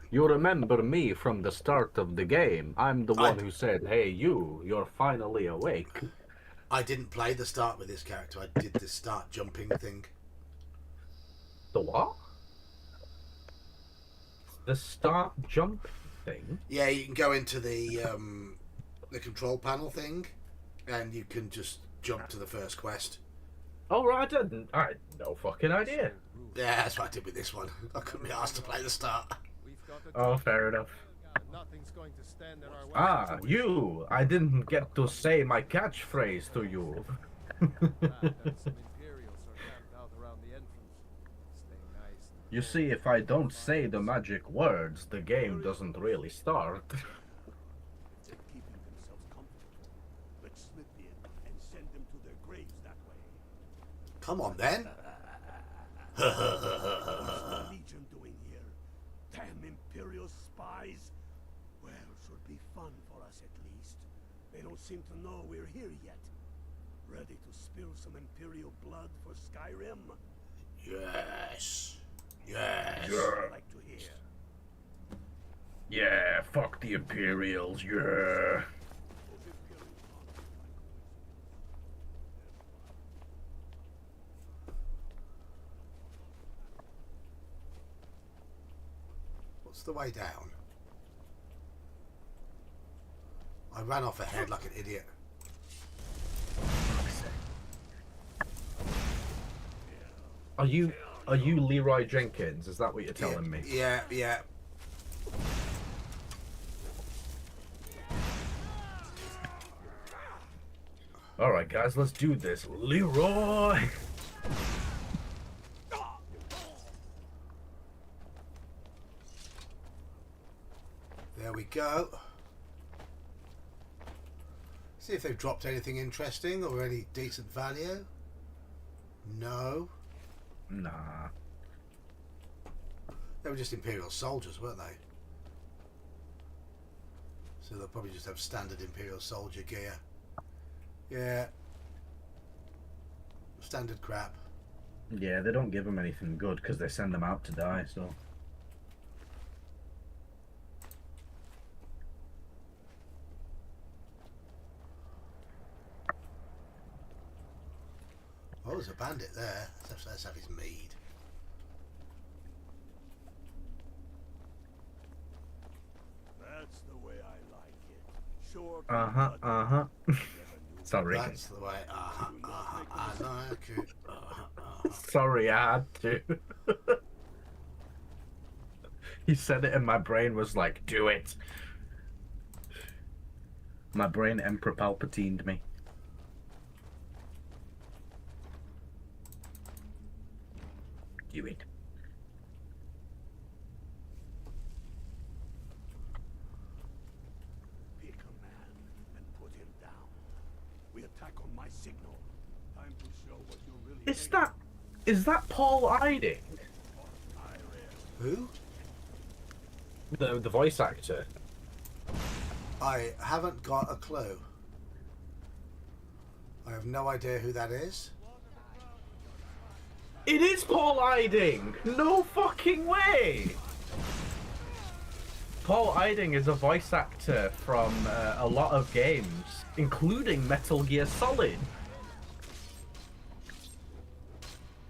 You remember me from the start of the game. I'm the one who said, hey, you're finally awake. I didn't play the start with this character. I did the start jumping thing. The what? The start jump thing? Yeah, you can go into the control panel thing, and you can just jump to the first quest. Oh, right, I had no fucking idea. Yeah, that's what I did with this one. I couldn't be asked to play the start. Oh, fair enough. Nothing's going to stand in our way. Ah, you! I didn't get to say my catchphrase to you. You see, if I don't say the magic words, the game doesn't really start. They're keeping themselves comfortable. Let's slip in and send them to their graves that way. Come on, then. What's the Legion doing here? Damn Imperial spies! Well, should be fun for us at least. They don't seem to know we're here yet. Ready to spill some Imperial blood for Skyrim? Yes. Yes. I'd like to hear. Yeah, fuck the Imperials, yeah. What's the way down? I ran off ahead like an idiot. Are you Leroy Jenkins? Is that what you're telling me? Yeah, yeah. Alright guys, let's do this. Leroy! There we go. See if they've dropped anything interesting or any decent value. No. Nah. They were just Imperial soldiers, weren't they? So they'll probably just have standard Imperial soldier gear. Yeah. Standard crap. Yeah, they don't give them anything good because they send them out to die, so... Oh, there's a bandit there. Let's have his mead. That's the way I like it. Short. Sorry. That's the way. I like it. Sorry, I had to. He said it and my brain was like, do it. My brain Emperor Palpatined me. Do it. Pick a man and put him down. We attack on my signal. Time to show what you really Is that Paul Iding? Who? The voice actor. I haven't got a clue. I have no idea who that is. It is Paul Iding! No fucking way! Paul Iding is a voice actor from a lot of games, including Metal Gear Solid.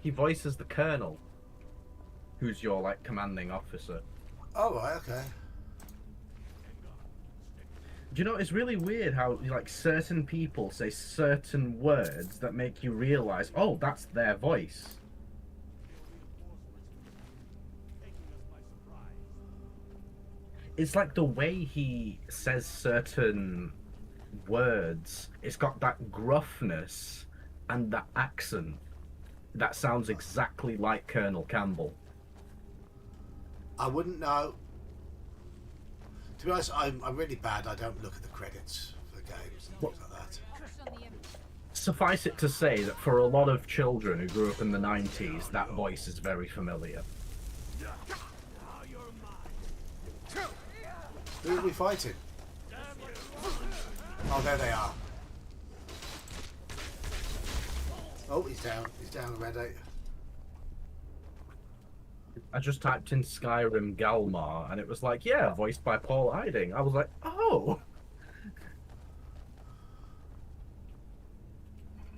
He voices the Colonel, who's your, like, commanding officer. Oh, right, okay. Do you know, it's really weird how, like, certain people say certain words that make you realise, oh, that's their voice. It's like the way he says certain words, it's got that gruffness and that accent that sounds exactly like Colonel Campbell. I wouldn't know. To be honest, I'm really bad. I don't look at the credits for games and things like that. Suffice it to say that for a lot of children who grew up in the 90s, that voice is very familiar. Who are we fighting? Oh, there they are. Oh, he's down. He's down, Red 8. I just typed in Skyrim Galmar, and it was like, yeah, voiced by Paul Iding. I was like, oh!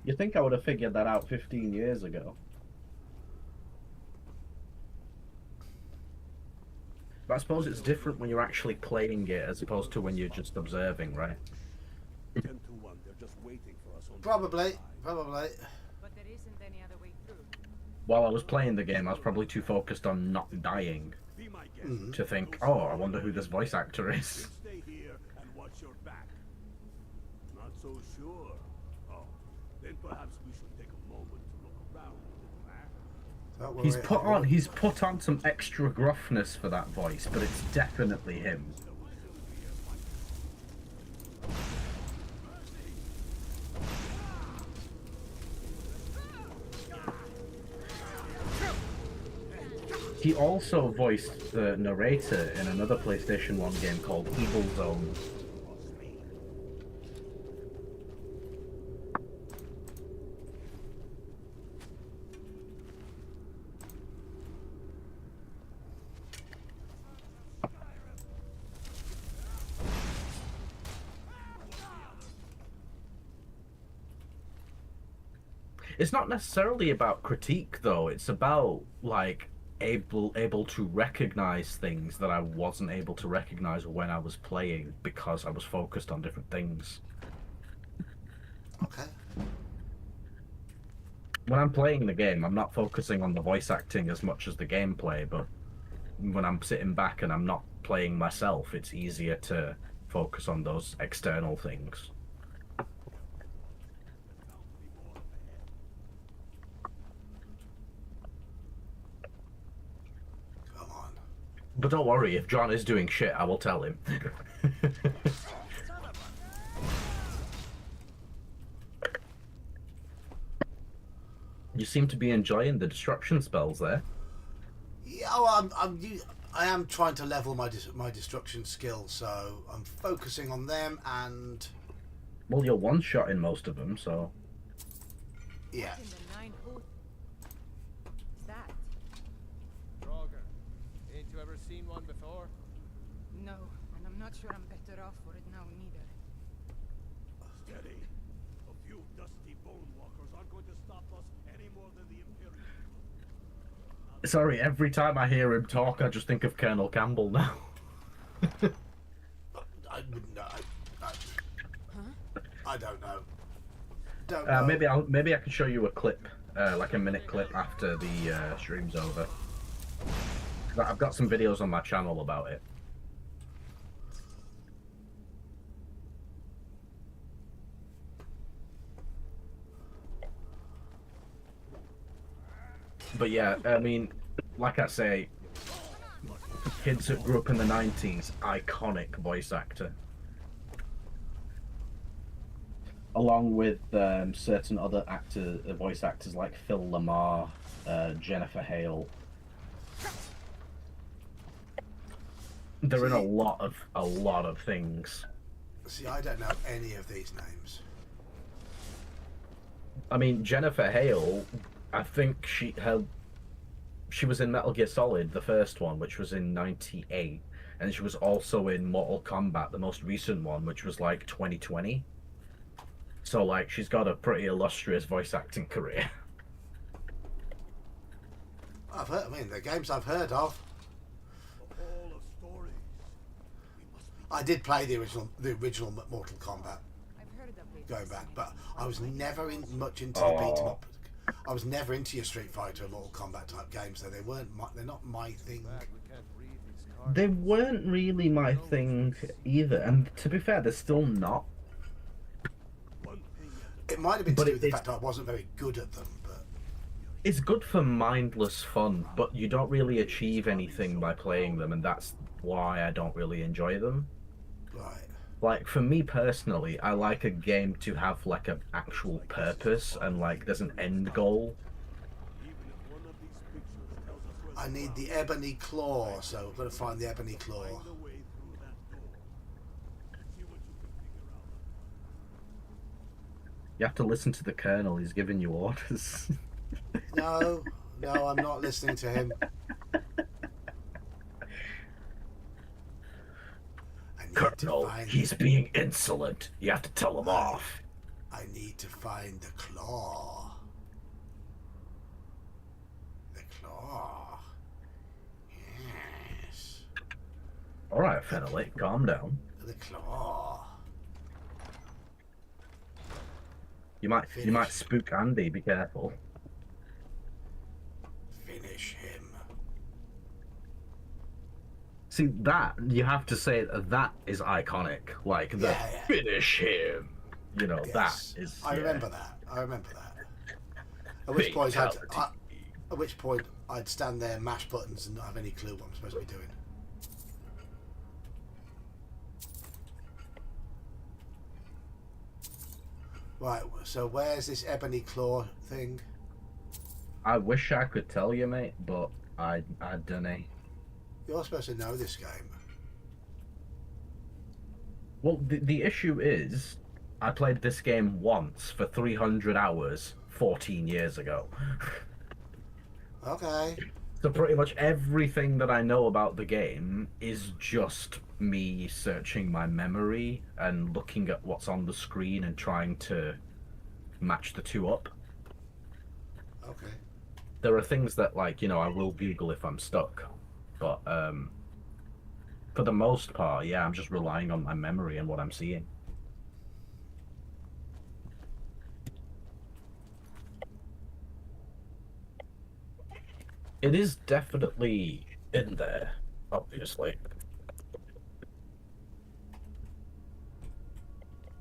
You think I would have figured that out 15 years ago? But I suppose it's different when you're actually playing it as opposed to when you're just observing, right? 10 to 1, they're just waiting for us on Probably. But there isn't any other way through. While I was playing the game, I was probably too focused on not dying to think, oh, I wonder who this voice actor is. Stay here and watch your back. Not so sure. Oh, then perhaps we should take a moment to look around a little, huh? He's put on some extra gruffness for that voice, but it's definitely him. He also voiced the narrator in another PlayStation 1 game called Evil Zone. It's not necessarily about critique, though. It's about, like, able to recognize things that I wasn't able to recognize when I was playing because I was focused on different things. Okay. When I'm playing the game, I'm not focusing on the voice acting as much as the gameplay, but when I'm sitting back and I'm not playing myself, it's easier to focus on those external things. But don't worry, if John is doing shit, I will tell him. You seem to be enjoying the destruction spells there. Yeah, well, I am trying to level my destruction skills, so I'm focusing on them and. Well, you're one-shotting most of them, so. Yeah. Ain't you ever seen one before? No, and I'm not sure I'm better off for it now neither. Steady. A You dusty bone walkers aren't going to stop us any more than the Imperial. Sorry, every time I hear him talk, I just think of Colonel Campbell now. I wouldn't know. I don't know. Maybe I can show you a clip, like a minute clip after the stream's over. I've got some videos on my channel about it. But yeah, I mean, like I say, kids that grew up in the 90s, iconic voice actor. Along with certain other voice actors like Phil Lamar, Jennifer Hale. They're in a lot of things. See, I don't know any of these names. I mean, Jennifer Hale, I think she was in Metal Gear Solid, the first one, which was in '98, and she was also in Mortal Kombat, the most recent one, which was like 2020. So, like, she's got a pretty illustrious voice acting career. I've heard. I mean, the games I've heard of. I did play the original Mortal Kombat. Going back, but I was never much into the beat 'em up. I was never into your Street Fighter or Mortal Kombat type games, so they're not my thing. They weren't really my thing either, and to be fair, they're still not. It might have been to do with the fact that I wasn't very good at them, but it's good for mindless fun, but you don't really achieve anything by playing them, and that's why I don't really enjoy them. Right. Like, for me personally, I like a game to have like an actual purpose and like there's an end goal. I need the ebony claw, so I've got to find the ebony claw. You have to listen to the Colonel, he's giving you orders. No, I'm not listening to him. Colonel, he's being insolent. You have to tell him off. I need to find the claw. The claw. Yes. Alright, Fennelly, calm down. The claw. You might spook Andy, be careful. Finish him. See, that, you have to say that is iconic. Like, the finish him. You know, yes. that is... I remember that. At which point I'd stand there, mash buttons, and not have any clue what I'm supposed to be doing. Right, so where's this ebony claw thing? I wish I could tell you, mate, but I dunno. You're supposed to know this game. Well, the issue is, I played this game once for 300 hours 14 years ago. Okay. So pretty much everything that I know about the game is just me searching my memory and looking at what's on the screen and trying to match the two up. Okay. There are things that, like, you know, I will Google if I'm stuck. But for the most part, yeah, I'm just relying on my memory and what I'm seeing. It is definitely in there, obviously.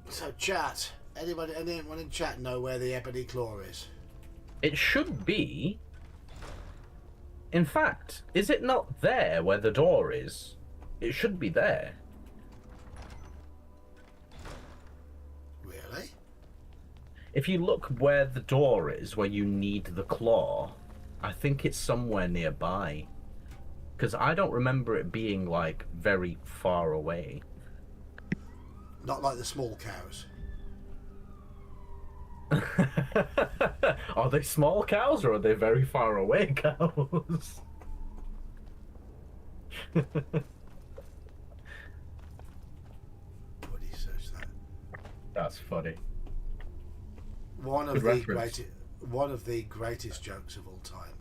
So, chat. Anyone in chat know where the ebony claw is? It should be. In fact, is it not there where the door is? It should be there. Really? If you look where the door is, where you need the claw, I think it's somewhere nearby. Because I don't remember it being, like, very far away. Not like the small cows. Are they small cows or are they very far away cows? Would he search that? That's funny. One of Good the reference. greatest jokes of all time.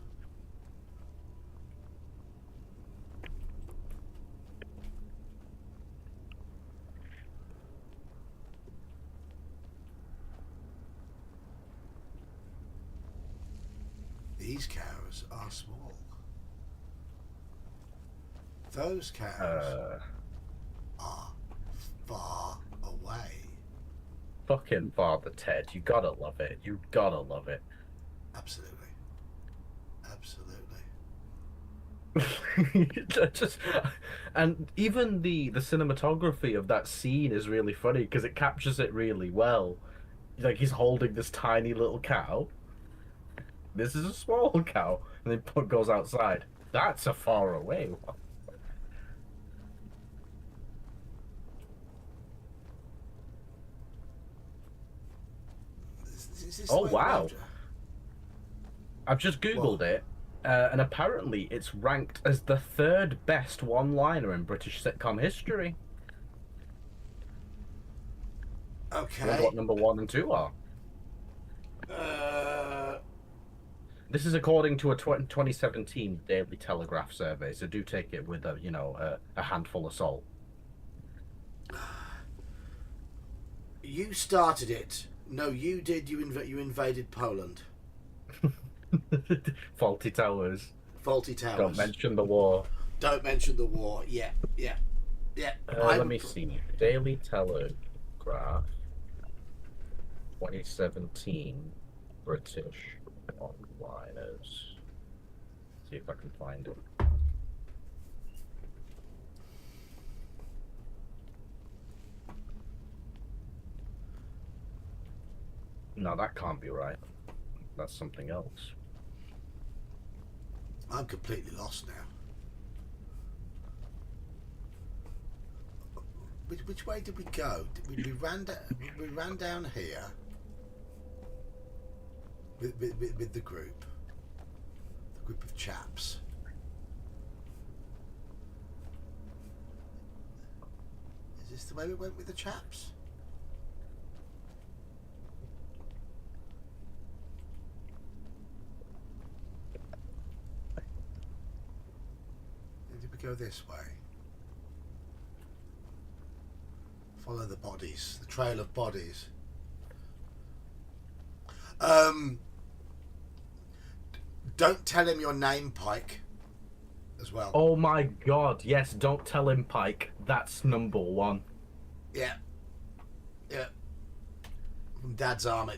These cows are small. Those cows are far away. Fucking Father Ted, you gotta love it. You gotta love it. Absolutely. Just, and even the cinematography of that scene is really funny because it captures it really well. Like he's holding this tiny little cow. This is a small cow, and then goes outside. That's a far away one. Is this Oh the way wow! around? I've just googled it, and apparently it's ranked as the 3rd best one-liner in British sitcom history. I wonder Okay. what number 1 and 2 are. This is according to a 2017 Daily Telegraph survey, so do take it with a handful of salt. You started it. No, you did. You invaded Poland. Faulty Towers. Faulty Towers. Don't mention the war. Don't mention the war. Yeah. Let me see. Daily Telegraph 2017 British one-liners. See if I can find it. No, that can't be right. That's something else. I'm completely lost now. Which way did we go? We ran down here with the group of chaps. Is this the way we went with the chaps? Did we go this way? Follow the bodies, the trail of bodies. Don't tell him your name, Pike, as well. Oh my god, yes, don't tell him, Pike. That's number 1. Yeah. From Dad's army.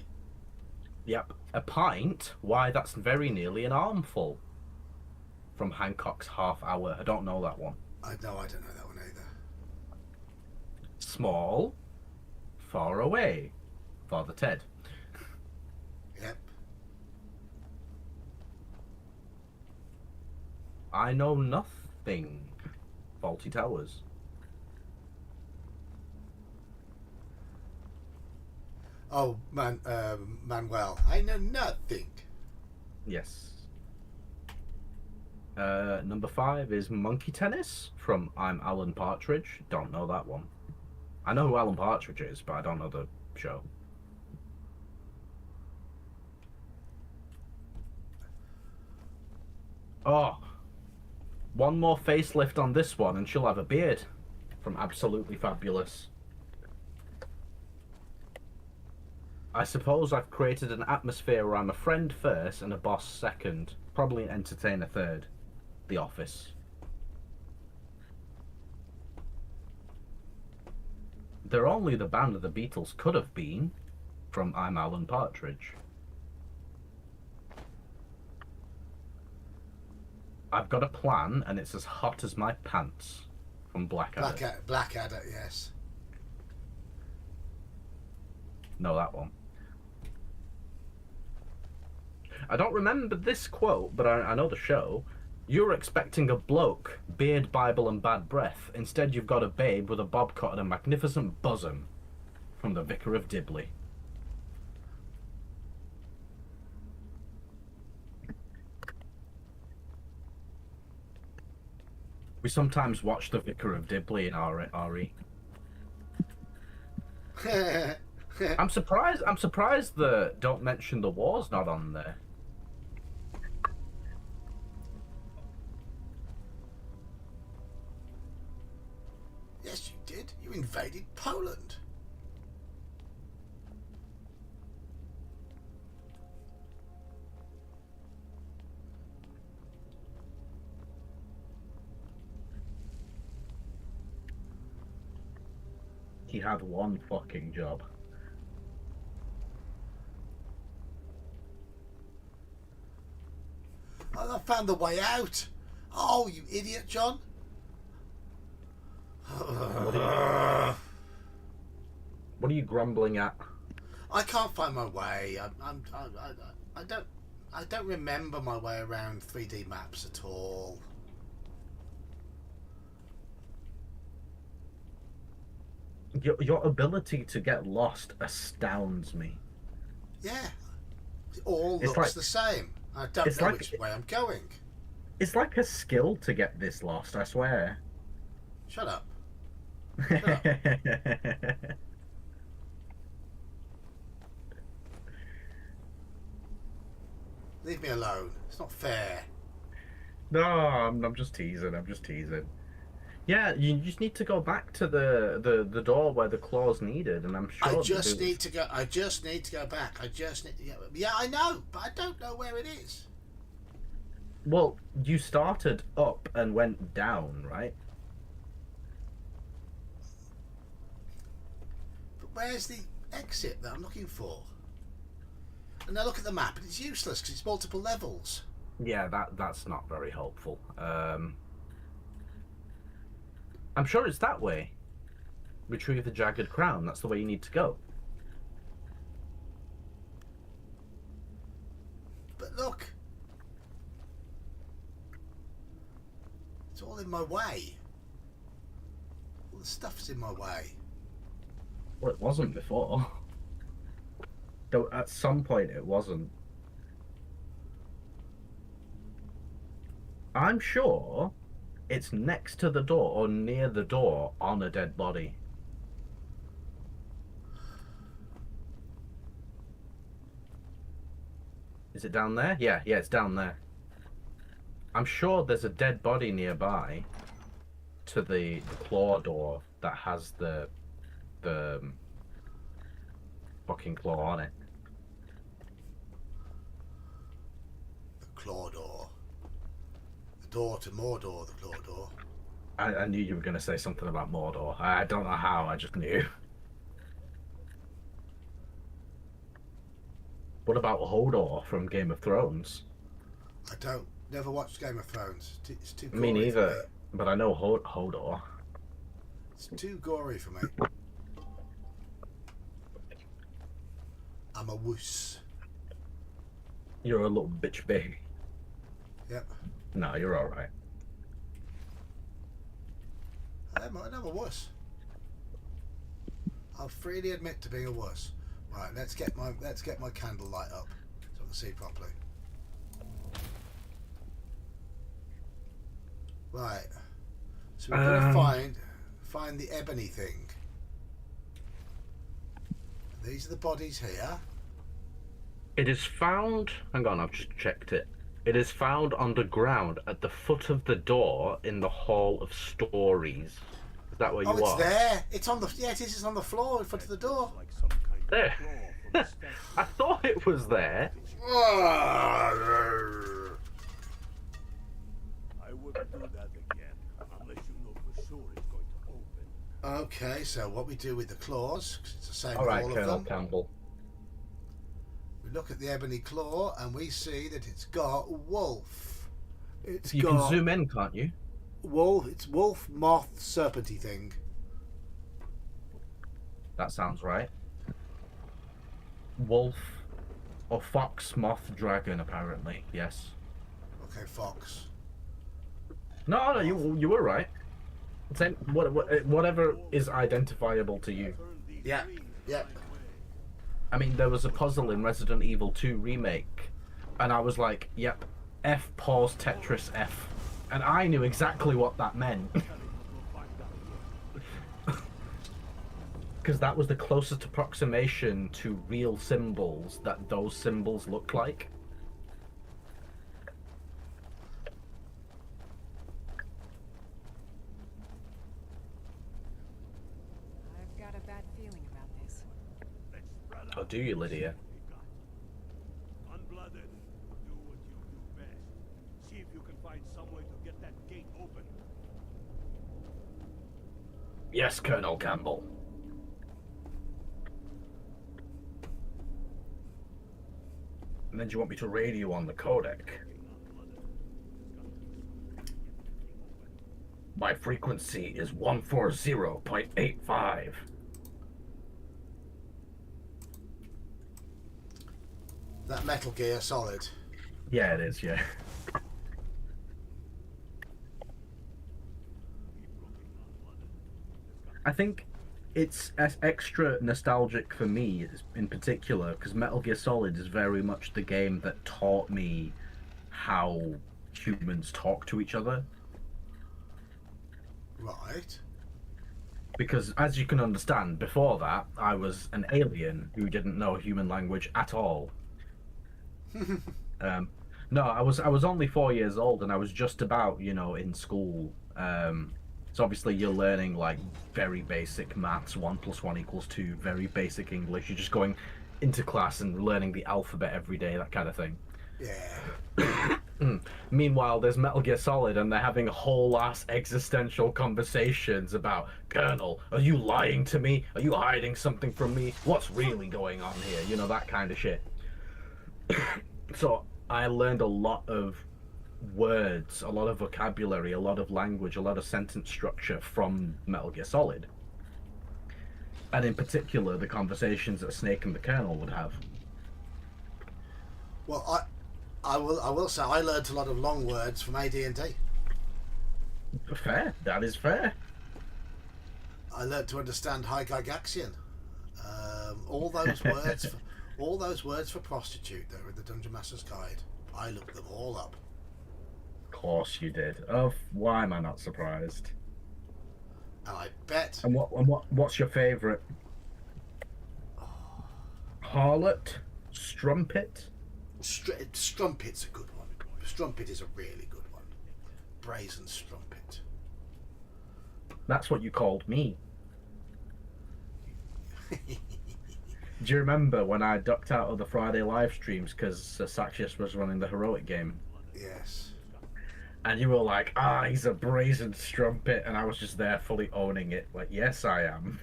Yep. A pint? Why, that's very nearly an armful. From Hancock's Half Hour. I don't know that one. I don't know that one either. Small, far away. Father Ted. Yep. I know nothing. Faulty Towers. Oh, Manuel, I know nothing. Yes. Number 5 is Monkey Tennis from I'm Alan Partridge. Don't know that one. I know who Alan Partridge is, but I don't know the show. Oh. One more facelift on this one and she'll have a beard. From Absolutely Fabulous. I suppose I've created an atmosphere where I'm a friend first and a boss second. Probably an entertainer third. The Office. They're only the band the Beatles could have been. From I'm Alan Partridge. I've got a plan and it's as hot as my pants. From Blackadder. Blackadder, yes. Know that one. I don't remember this quote, but I know the show. You're expecting a bloke, beard, Bible and bad breath. Instead you've got a babe with a bob cut and a magnificent bosom. From The Vicar of Dibley. We sometimes watch The Vicar of Dibley in RE. I'm surprised the Don't Mention the War's not on there. Yes, you did. You invaded Poland. He had one fucking job. Oh, I found the way out. Oh, you idiot, John. What are you grumbling at? I can't find my way. I don't remember my way around 3D maps at all. Your ability to get lost astounds me. Yeah. It all looks the same. I don't know which way I'm going. It's like a skill to get this lost, I swear. Shut up. Leave me alone. It's not fair. No, I'm just teasing. I'm just teasing. Yeah, you just need to go back to the door where the claw's needed, and I'm sure. I just need to go back. I just need to Yeah, I know, but I don't know where it is. Well, you started up and went down, right? But where's the exit that I'm looking for? And I look at the map, and it's useless because it's multiple levels. Yeah, that's not very helpful. I'm sure it's that way. Retrieve the jagged crown. That's the way you need to go. But look. It's all in my way. All the stuff's in my way. Well, it wasn't before. Though at some point it wasn't. I'm sure it's next to the door or near the door on a dead body. Is it down there? Yeah, it's down there. I'm sure there's a dead body nearby to the claw door that has the fucking claw on it. The claw door. The door to Mordor, the claw door. I knew you were going to say something about Mordor. I don't know how, I just knew. What about Hodor from Game of Thrones? I don't. Never watched Game of Thrones. It's too gory. Me neither, but I know Hodor. It's too gory for me. I'm a wuss. You're a little bitch baby. Yep. No, you're alright. I'm a wuss. I'll freely admit to being a wuss. Right, let's get my candle light up so I can see properly. Right. So we're gonna find the ebony thing. These are the bodies here. It is found. Hang on, I've just checked it. It is found underground at the foot of the door in the Hall of Stories. Is that where you are? Oh, it's there. It's on the. Yeah, it is. It's on the floor in front of the door. There. I thought it was there. I wouldn't do that again unless you know for sure it's going to open. Okay, so what we do with the claws? 'Cause it's the same All with right, all Colonel of them. Campbell. We look at the ebony claw and we see that it's got wolf. You can zoom in, can't you? Wolf. It's wolf, moth, serpenty thing. That sounds right. Wolf or fox, moth, dragon, apparently. Yes. Okay, fox. No, you were right. Same, whatever is identifiable to you. Yeah. Yep. I mean, there was a puzzle in Resident Evil 2 Remake, and I was like, yep, F pause Tetris F. And I knew exactly what that meant. because that was the closest approximation to real symbols that those symbols look like. I've got a bad feeling about this. Oh, do you, Lydia? Unblooded, do what you do best. See if you can find some way to get that gate open. Yes, Colonel Campbell. And then do you want me to radio on the codec? My frequency is 140.85. That Metal Gear Solid. Yeah, it is, yeah. I think it's as extra nostalgic for me in particular because Metal Gear Solid is very much the game that taught me how humans talk to each other. Right. Because as you can understand, before that, I was an alien who didn't know human language at all. No, I was only 4 years old, and I was just about, you know, in school. So obviously you're learning like very basic maths, 1 + 1 = 2, very basic English. You're just going into class and learning the alphabet every day, that kind of thing. Yeah. Meanwhile, there's Metal Gear Solid, and they're having whole ass existential conversations about, Colonel, are you lying to me? Are you hiding something from me? What's really going on here? You know, that kind of shit. So I learned a lot of words, a lot of vocabulary, a lot of language, a lot of sentence structure from Metal Gear Solid. And in particular, the conversations that Snake and the Colonel would have. Well, I will say I learned a lot of long words from AD&D. Fair, that is fair. I learned to understand High Gygaxian. All those words, all those words for prostitute that were in the Dungeon Master's Guide. I looked them all up. Of course you did. Oh, why am I not surprised? And I bet. And what's your favourite? Harlot? Strumpet? Strumpet's a good one. Strumpet is a really good one. Brazen Strumpet. That's what you called me. Do you remember when I ducked out of the Friday live streams because Saxius was running the heroic game? Yes. And you were like, he's a brazen strumpet, and I was just there fully owning it. Like, yes, I am.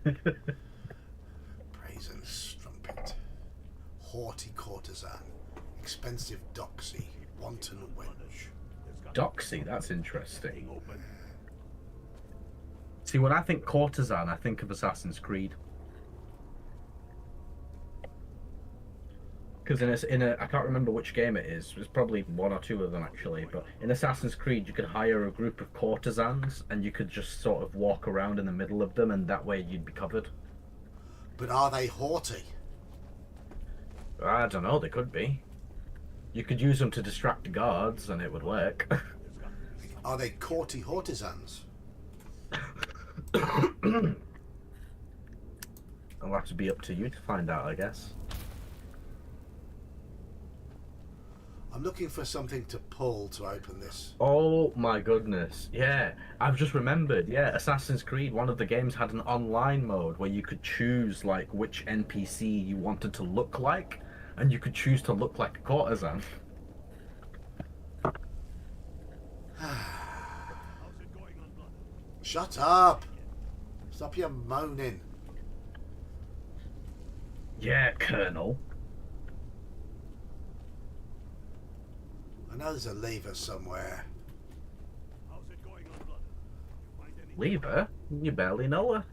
Brazen Strumpet. Haughty courtesan. Expensive doxy. Wanton wench. Doxy, that's interesting. See, when I think courtesan, I think of Assassin's Creed. Because in a I can't remember which game it is. There's probably 1 or 2 of them actually. But in Assassin's Creed, you could hire a group of courtesans, and you could just sort of walk around in the middle of them, and that way you'd be covered. But are they haughty? I don't know. They could be. You could use them to distract the guards, and it would work. Are they courty courtesans? It'll have to be up to you to find out, I guess. I'm looking for something to pull to open this. Oh my goodness, yeah. I've just remembered, yeah, Assassin's Creed, one of the games had an online mode where you could choose like which NPC you wanted to look like, and you could choose to look like a courtesan. Shut up! Stop your moaning. Yeah, Colonel. I know there's a lever somewhere. Lever? You barely know her.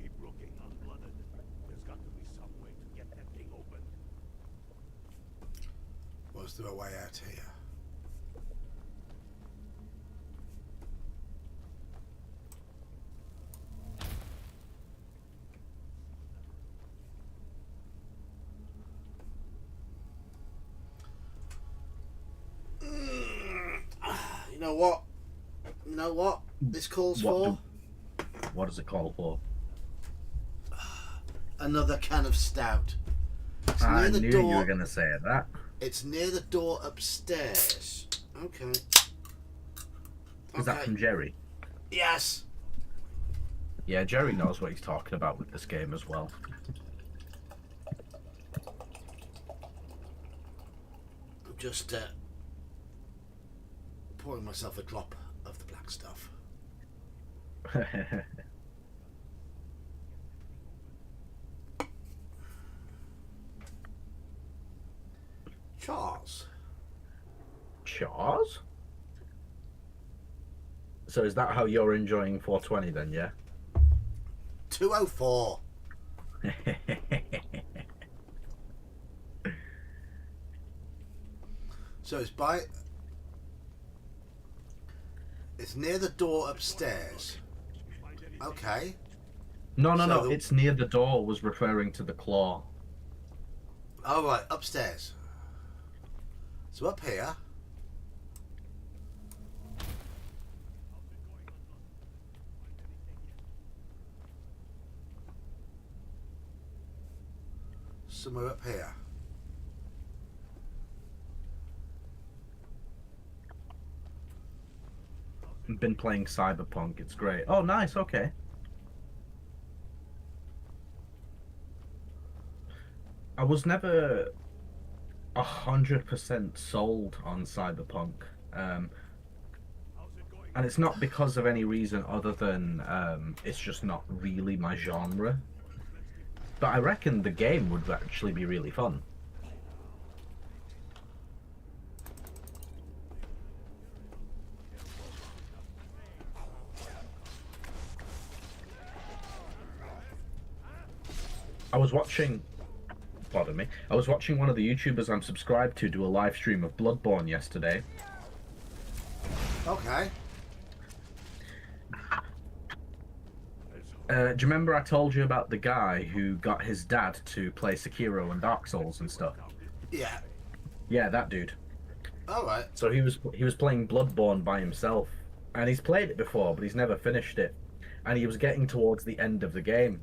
Keep looking, Unblooded. There's got to be some way to get that thing open. Was there a way out here? know what? You know what? This calls for what does it call for? another can of stout. It's I near the knew door. you were going to say that. It's near the door upstairs. Okay. Is that from Jerry? Yes. Yeah, Jerry knows what he's talking about with this game as well. I'm just pouring myself a drop of the black stuff. Charles. Charles? So is that how you're enjoying 420 then, yeah? 204. So it's near the door upstairs. Okay. No, it's near the door was referring to the claw. Oh, right, upstairs. So up here. Somewhere up here. I've been playing Cyberpunk, it's great. Oh, nice, okay. I was never 100% sold on Cyberpunk. And it's not because of any reason other than it's just not really my genre. But I reckon the game would actually be really fun. I was watching one of the YouTubers I'm subscribed to do a live stream of Bloodborne yesterday. Okay. Do you remember I told you about the guy who got his dad to play Sekiro and Dark Souls and stuff? Yeah. Yeah, that dude. Alright. So he was playing Bloodborne by himself, and he's played it before, but he's never finished it. And he was getting towards the end of the game.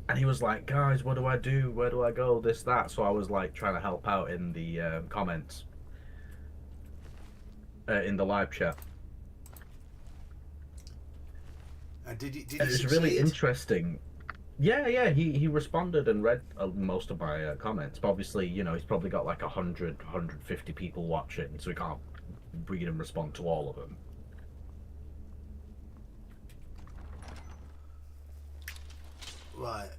And he was like, guys, what do I do? Where do I go? This, that. So I was like trying to help out in the comments. In the live chat. Did he it's really interesting. Yeah, he responded and read most of my comments. But obviously, you know, he's probably got like 100, 150 people watching, so he can't read and respond to all of them. Right.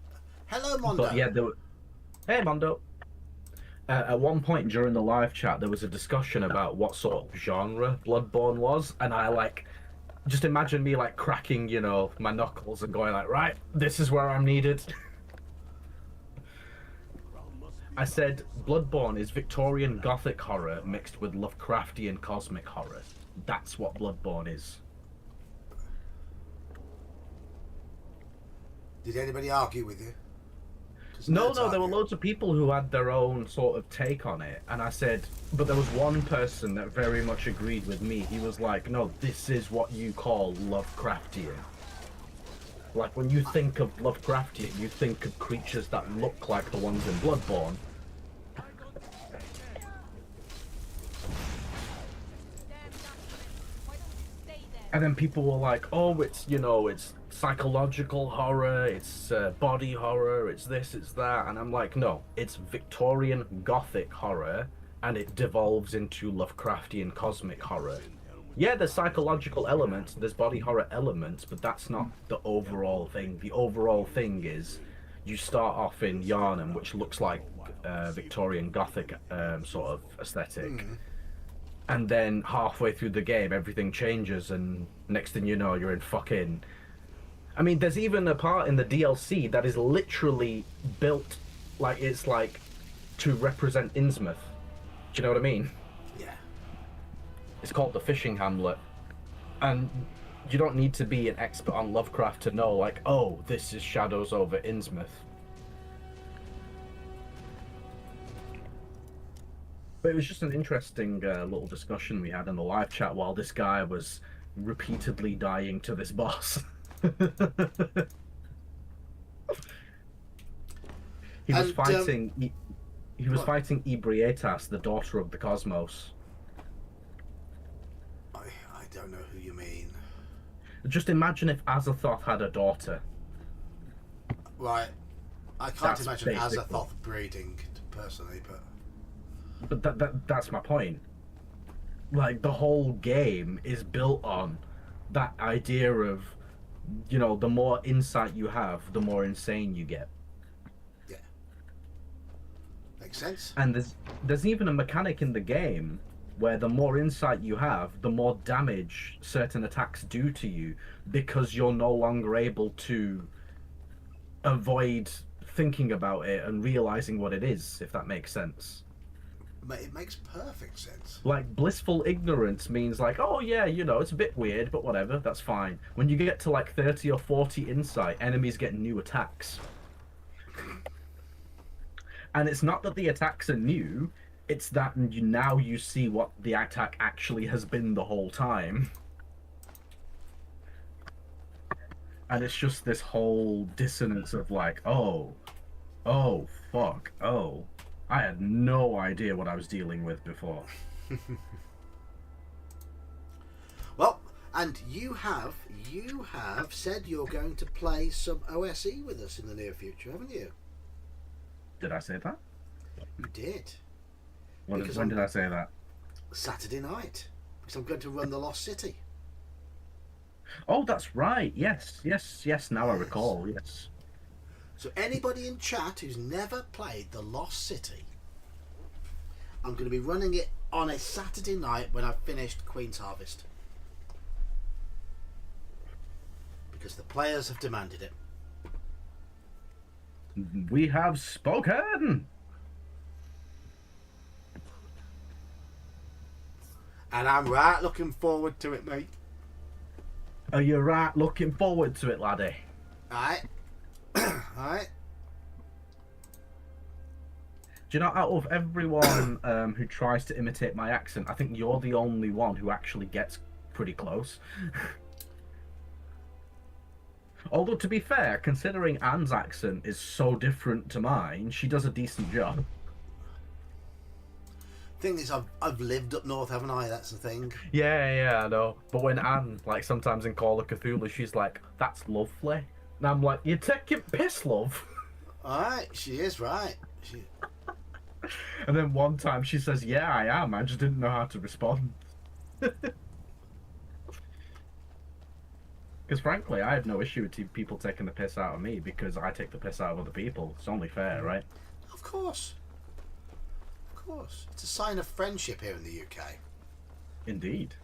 Hello, Mondo. But yeah, hey, Mondo. At one point during the live chat, there was a discussion about what sort of genre Bloodborne was, and I like just imagine me like cracking, you know, my knuckles and going like, right, this is where I'm needed. I said Bloodborne is Victorian Gothic horror mixed with Lovecraftian cosmic horror. That's what Bloodborne is. Did anybody argue with you? No, there were loads of people who had their own sort of take on it, and I said, but there was one person that very much agreed with me. He was like, no, this is what you call Lovecraftian. Like, when you think of Lovecraftian, you think of creatures that look like the ones in Bloodborne. And then people were like, oh, it's, you know, it's psychological horror, it's body horror, it's this, it's that. And I'm like, no, it's Victorian Gothic horror, and it devolves into Lovecraftian cosmic horror. Yeah, there's psychological elements, there's body horror elements, but that's not the overall thing. The overall thing is, you start off in Yharnam, which looks like Victorian Gothic sort of aesthetic. Mm. And then halfway through the game, everything changes, and next thing you know, you're in fucking... I mean, there's even a part in the DLC that is literally built like it's like to represent Innsmouth. Do you know what I mean? Yeah. It's called the Fishing Hamlet. And you don't need to be an expert on Lovecraft to know, like, oh, this is shadows over Innsmouth. But it was just an interesting little discussion we had in the live chat while this guy was repeatedly dying to this boss. He was fighting. He was fighting Ebrietas, the daughter of the Cosmos. I don't know who you mean. Just imagine if Azathoth had a daughter. Right. I can't That's imagine basically... Azathoth breeding, personally, but... That's my point. Like, the whole game is built on that idea of, you know, the more insight you have, the more insane you get. Yeah. Makes sense. And there's even a mechanic in the game where the more insight you have, the more damage certain attacks do to you, because you're no longer able to avoid thinking about it and realizing what it is, if that makes sense. It makes perfect sense. Like, blissful ignorance means like, oh yeah, you know, it's a bit weird, but whatever, that's fine. When you get to like 30 or 40 insight, enemies get new attacks. And it's not that the attacks are new, it's that now you see what the attack actually has been the whole time. And it's just this whole dissonance of like, oh, fuck, oh. I had no idea what I was dealing with before. Well, and you have said you're going to play some OSE with us in the near future, haven't you? Did I say that? You did. When did I say that? Saturday night. Because I'm going to run the Lost City. Oh, that's right. Yes. Now I recall. Yes. So anybody in chat who's never played the Lost City, I'm going to be running it on a Saturday night when I've finished Queen's Harvest. Because the players have demanded it. We have spoken! And I'm right looking forward to it, mate. Are you right looking forward to it, laddie? Alright. Alright. Do you know, out of everyone who tries to imitate my accent, I think you're the only one who actually gets pretty close. Although, to be fair, considering Anne's accent is so different to mine, she does a decent job. Thing is, I've lived up north, haven't I? That's the thing. Yeah, I know. But when Anne, like, sometimes in Call of Cthulhu, she's like, that's lovely. And I'm like, you're taking piss, love. Alright, she is right. And then one time she says, yeah, I am. I just didn't know how to respond. Because frankly, I have no issue with people taking the piss out of me because I take the piss out of other people. It's only fair, right? Of course. Of course. It's a sign of friendship here in the UK. Indeed.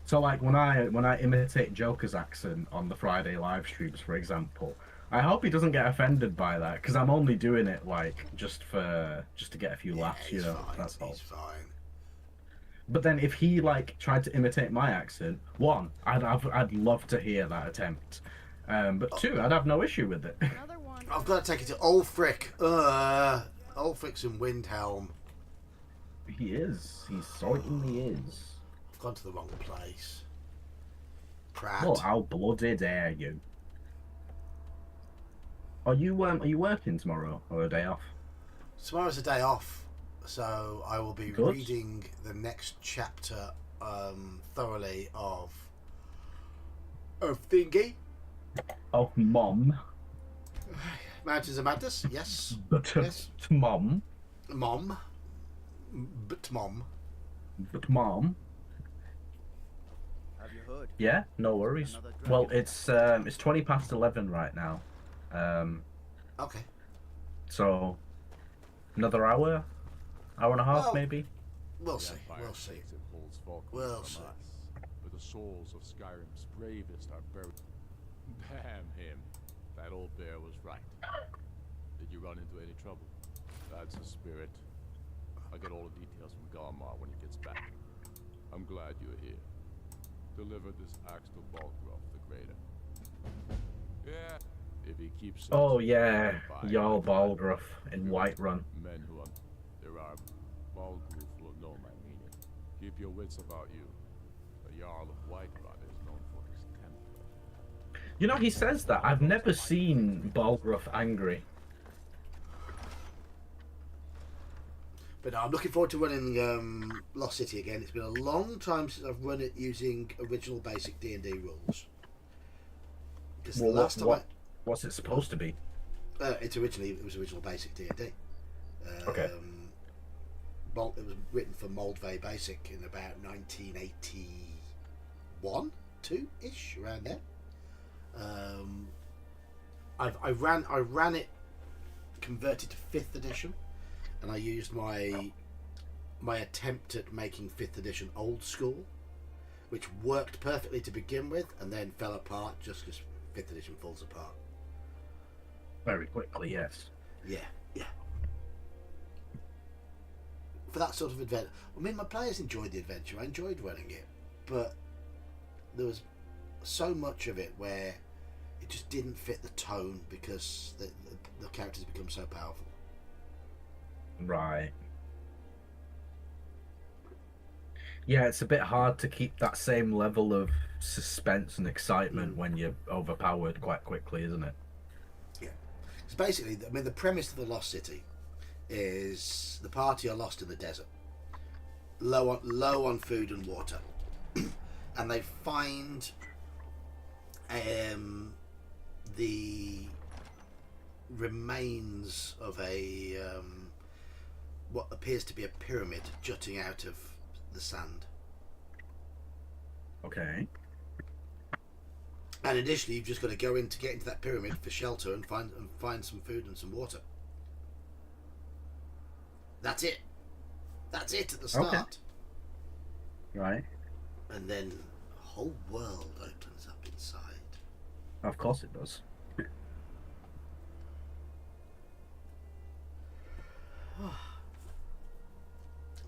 So like when I imitate Joker's accent on the Friday live streams, for example, I hope he doesn't get offended by that, because I'm only doing it like just to get a few laughs, you know. Fine. That's all. He's fine. But then if he like tried to imitate my accent, one, I'd love to hear that attempt. But two, I'd have no issue with it. I've got to take it to Ulfric. Ulfric's in Windhelm. He is. He certainly is. I've gone to the wrong place. Prat. Well, how bloody dare you? Are you working tomorrow or a day off? Tomorrow's a day off, so I will be Good. reading the next chapter thoroughly of thingy. Of Mom. Mountains of Madness, yes. But yes. Mom. Mom. But Mom. But Mom. Have you heard? Yeah, no worries. Well, it's 20 past 11 right now. Okay. So another hour and a half, Well, maybe. We'll see. We'll see. We'll see. Where the souls of Skyrim's bravest are buried. Damn him. That old bear was right. Did you run into any trouble? That's the spirit. I'll get all the details from Garmar when he gets back. I'm glad you're here. Deliver this axe to Balgrof the Greater. Yeah. If he keeps. Oh yeah, Jarl Balgruff in Whiterun. Men who there are Balgruf will know my meaning. Keep your wits about you. The Jarl of Whiterun is known for his temper. You know, he says that. I've never seen Balgruf angry. But no, I'm looking forward to running Lost City again. It's been a long time since I've run it using original basic D&D rules. Because the last time what's it supposed to be? it was original basic D&D. Okay. It was written for Moldvay Basic in about 1981, 2-ish, around there. I ran it converted to 5th edition, and I used my attempt at making 5th edition old school, which worked perfectly to begin with, and then fell apart just because 5th edition falls apart. Very quickly, yes. Yeah. For that sort of adventure, I mean, my players enjoyed the adventure. I enjoyed running it, but there was so much of it where it just didn't fit the tone because the characters become so powerful. Right. Yeah, it's a bit hard to keep that same level of suspense and excitement when you're overpowered quite quickly, isn't it? Yeah. So basically, I mean, the premise of the Lost City is the party are lost in the desert, low on food and water, and they find the remains of a what appears to be a pyramid jutting out of the sand. Okay. And initially, you've just got to go in to get into that pyramid for shelter and find some food and some water. That's it. That's it at the start. Okay. Right. And then a whole world opens up inside. Of course it does.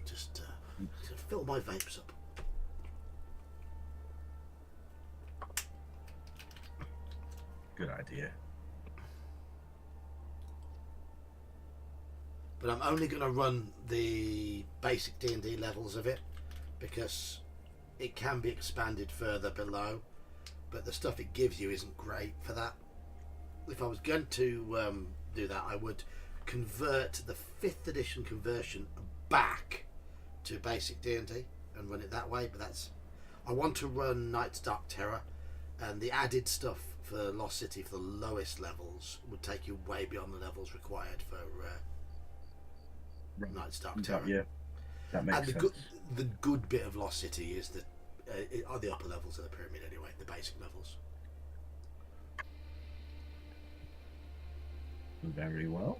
Just fill my vapes up. Good idea. But I'm only going to run the basic D&D levels of it because it can be expanded further below, but the stuff it gives you isn't great for that. If I was going to do that, I would convert the 5th edition conversion back to basic D&D and run it that way, but I want to run Night's Dark Terror, and the added stuff for Lost City for the lowest levels would take you way beyond the levels required for Night's Dark Terror. Yeah, that makes sense. The good bit of Lost City is that are the upper levels of the pyramid anyway, the basic levels. Very well.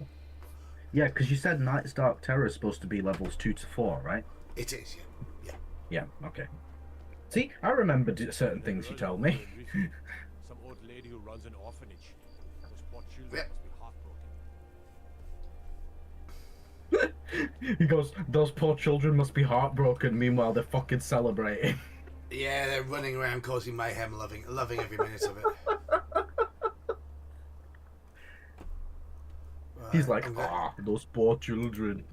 Yeah, because you said Night's Dark Terror is supposed to be levels 2 to 4, right? It is, yeah. Yeah, okay. See, I remember certain things you told me. Some old lady who runs an orphanage. Those poor children must be heartbroken. He goes, those poor children must be heartbroken, meanwhile they're fucking celebrating. Yeah, they're running around causing mayhem, loving every minute of it. He's like, those poor children.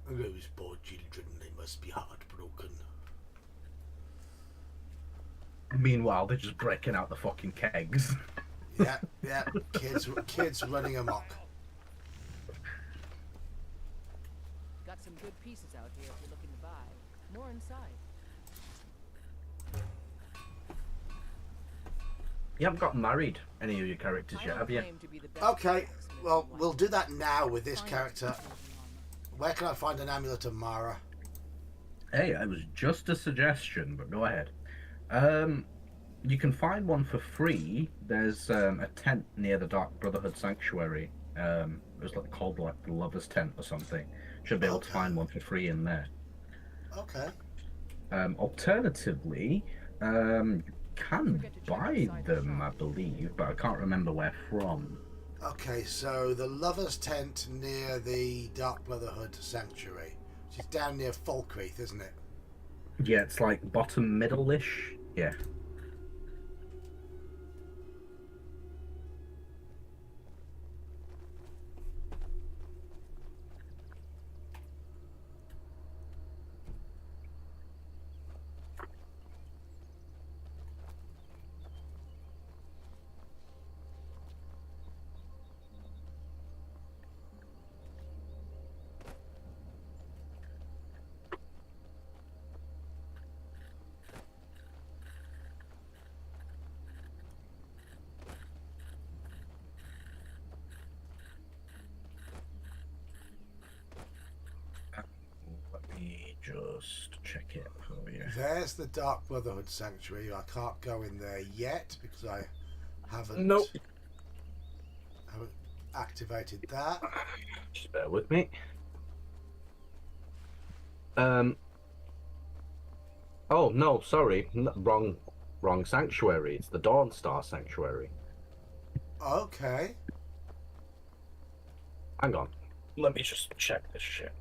Those poor children, they must be heartbroken. Meanwhile, they're just breaking out the fucking kegs. Yeah, kids running amok. Got some good pieces out here if you're looking to buy. More inside. You haven't got married, any of your characters yet, have you? Okay, well, we'll do that now with this character. Where can I find an amulet of Mara? Hey, it was just a suggestion, but go ahead. You can find one for free. There's a tent near the Dark Brotherhood Sanctuary. It was called the Lover's Tent or something. Should be able to find one for free in there. Okay. Alternatively, you can buy them, I believe, but I can't remember where from. Okay, so the Lover's Tent near the Dark Brotherhood Sanctuary, which is down near Falkreath, isn't it? Yeah, it's like bottom middle-ish. Yeah. There's the Dark Brotherhood Sanctuary. I can't go in there yet because I haven't, Nope. haven't activated that. Just bear with me. Oh no, sorry, wrong sanctuary. It's the Dawnstar Sanctuary. Okay. Hang on. Let me just check this shit.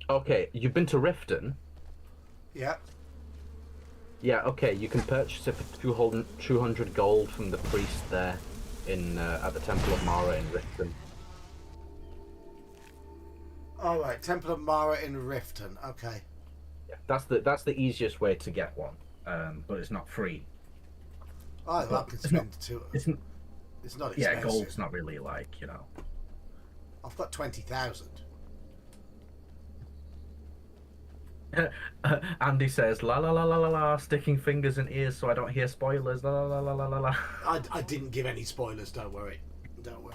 Okay, you've been to Riften? Yeah. Yeah, okay, you can purchase it for 200 gold from the priest there in at the Temple of Mara in Riften. All right, Temple of Mara in Riften. Okay. Yeah, that's the easiest way to get one, but it's not free. Oh, well, I can spend two. It's not expensive. Yeah, gold's not really like, you know. I've got 20,000. Andy says, la la la la la la, sticking fingers in ears so I don't hear spoilers, la la la la la la. I didn't give any spoilers, don't worry. Don't worry.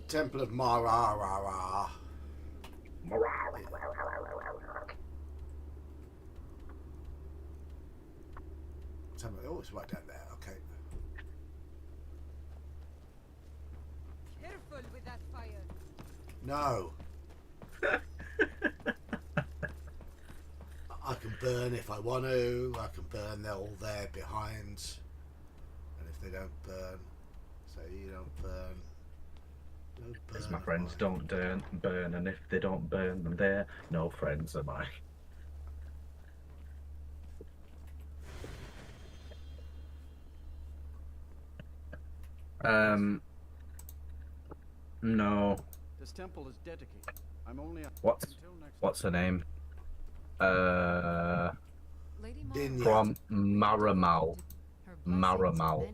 Temple of Mara. Oh, it's right down there. Okay. Careful with that fire. No. I can burn if I want to. I can burn. They're all there behind. And if they don't burn, say you don't burn. Because my friends don't burn, and if they don't burn, then they're no friends of mine. No. This temple is dedicated. I'm only What's her name? Dinya. From Maramal. Maramal.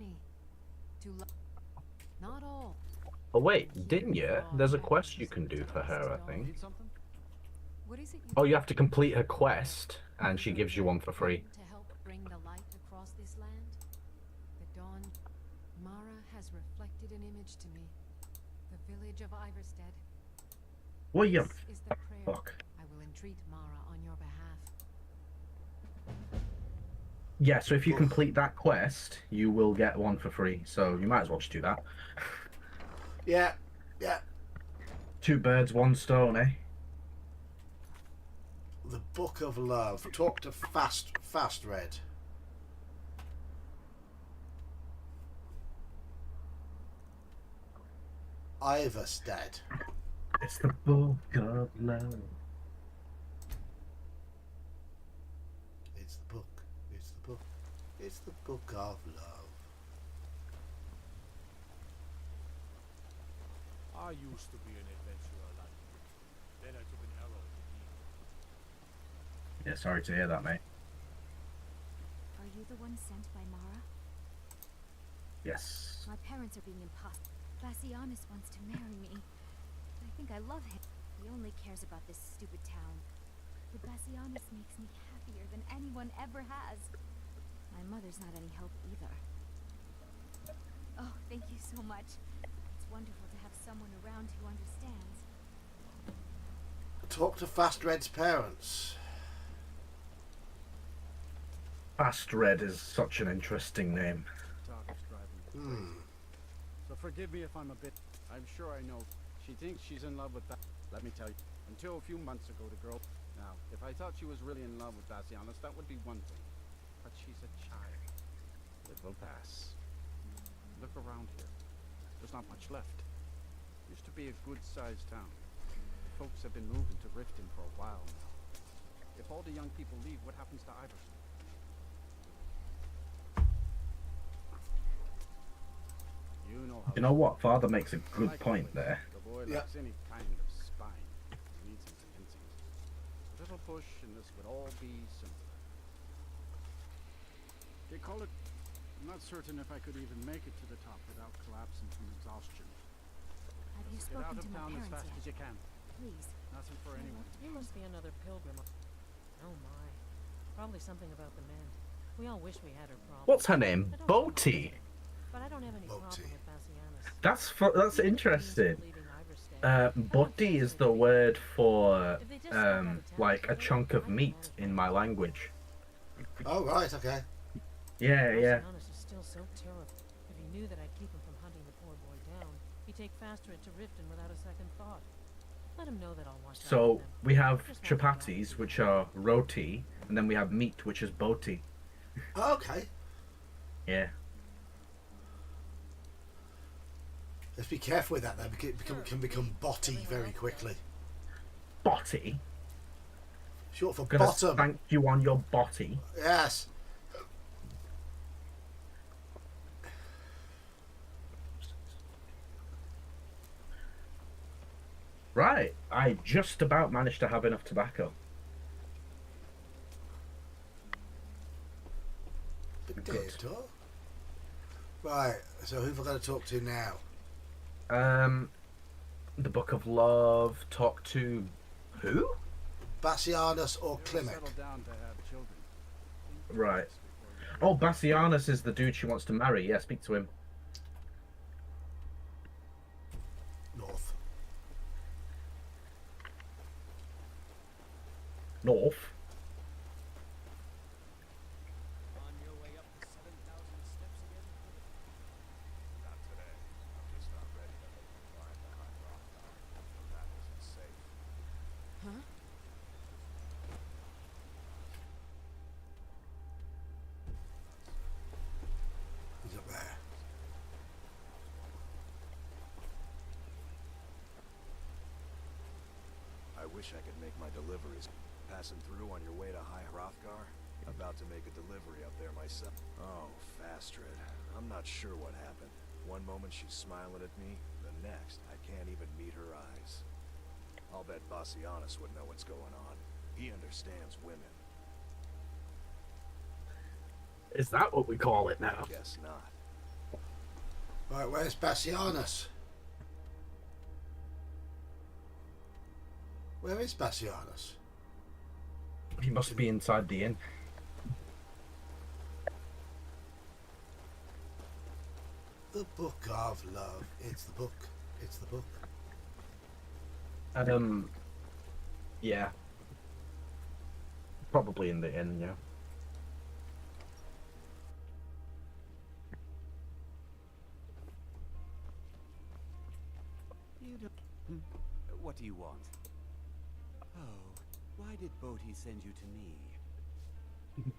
Not all. Oh wait, didn't you? There's a quest you can do for her, I think. What is it Oh, you have to complete her quest, and she gives you one for free. to help bring the light across this land? The dawn, Mara has reflected an image to me. The village of Iverstead. Well, you This is the prayer. fuck. I will entreat Mara on your behalf. Yeah, so if you complete that quest, you will get one for free. So you might as well just do that. Yeah, yeah. Two birds, one stone, eh? The Book of Love. Talk to Fast Red. Iverstead. It's the Book of Love. It's the book. It's the book. It's the Book of Love. I used to be an adventurer like you. Then I took an arrow to the Yeah, sorry to hear that, mate. Are you the one sent by Mara? Yes. My parents are being impossible. Bassianus wants to marry me. I think I love him. He only cares about this stupid town. But Bassianus makes me happier than anyone ever has. My mother's not any help either. Oh, thank you so much. It's wonderful to have someone around who understands. Talk to Fast Red's parents. Fast Red is such an interesting name. So forgive me if I'm a bit... I'm sure I know. She thinks she's in love with that. Let me tell you. Until a few months ago, the girl... Now, if I thought she was really in love with Bassianus, that would be one thing. But she's a child. Little Bass. Look around here. There's not much left. Used to be a good-sized town. Folks have been moving to Riften for a while now. If all the young people leave, what happens to Iverson? You know what? Father makes a good point there. The boy lacks any kind of spine. He needs some convincing. A little push and this would all be simpler. They call it... I'm not certain if I could even make it to the top without collapsing from exhaustion. Have you Get out spoken of to my town as parents fast yet? as you can. Please. Nothing for anyone. You must be another pilgrim. Oh my. Probably something about the men. We all wish we had her problem. What's her name? I don't Boaty. But I don't have any problem with Bassianus. That's interesting. Body is the word for like a chunk of meat in my language. Oh right, okay. Yeah, yeah. Bassianus is still so terrible. If he knew that I'd keep him from hunting the poor boy down, he'd take faster to Riften without a second thought. Let him know that I'll watch out for So them. we have chapatis, which are roti, and then we have meat, which is boti. Oh, okay. Yeah. Let's be careful with that though, because it can become botty very quickly. Botty? Short for Gonna bottom. spank you on your botty. Yes. Right, I just about managed to have enough tobacco. Potato. Right, so who have I got to talk to now? The Book of Love, talk to who? Bassianus or Klimek? Settle down to have children. Right. Oh, Bassianus is the dude she wants to marry. Yeah, speak to him. North. North? On your way up the 7,000 steps again? Not today. I'm just not ready to make the climb behind Rothgar. That isn't safe. Huh? He's up there. I wish I could make my deliveries. Passing through on your way to High Hrothgar? About to make a delivery up there myself. Oh, Fastrid. I'm not sure what happened. One moment she's smiling at me, the next I can't even meet her eyes. I'll bet Bassianus would know what's going on. He understands women. Is that what we call it now? Guess not. Right, where's Bassianus? Where is Bassianus? He must be inside the inn. The Book of Love. It's the book. It's the book. Yeah. Probably in the inn, yeah. You don't... What do you want? Oh, why did Bodhi send you to me?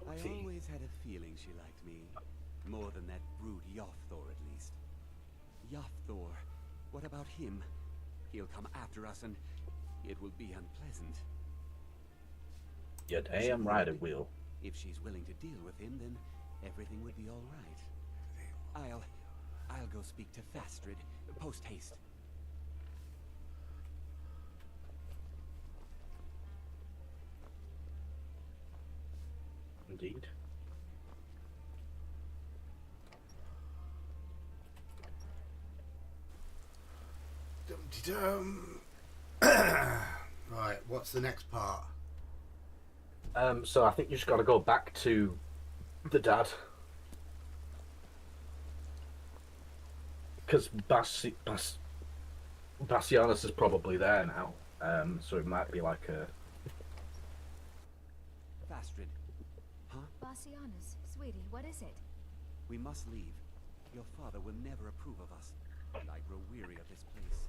I always had a feeling she liked me. More than that brute Yothor, at least. Yothor, what about him? He'll come after us and it will be unpleasant. You're damn right it will. If she's willing to deal with him, then everything would be all right. I'll go speak to Fastrid, post haste. Indeed. Dum-de-dum. Right, what's the next part? So I think you just got to go back to the dad. Because Bassianus is probably there now. So it might be like a... Fastrid. Huh? Bassianus, sweetie, what is it? We must leave. Your father will never approve of us. And I grow weary of this place.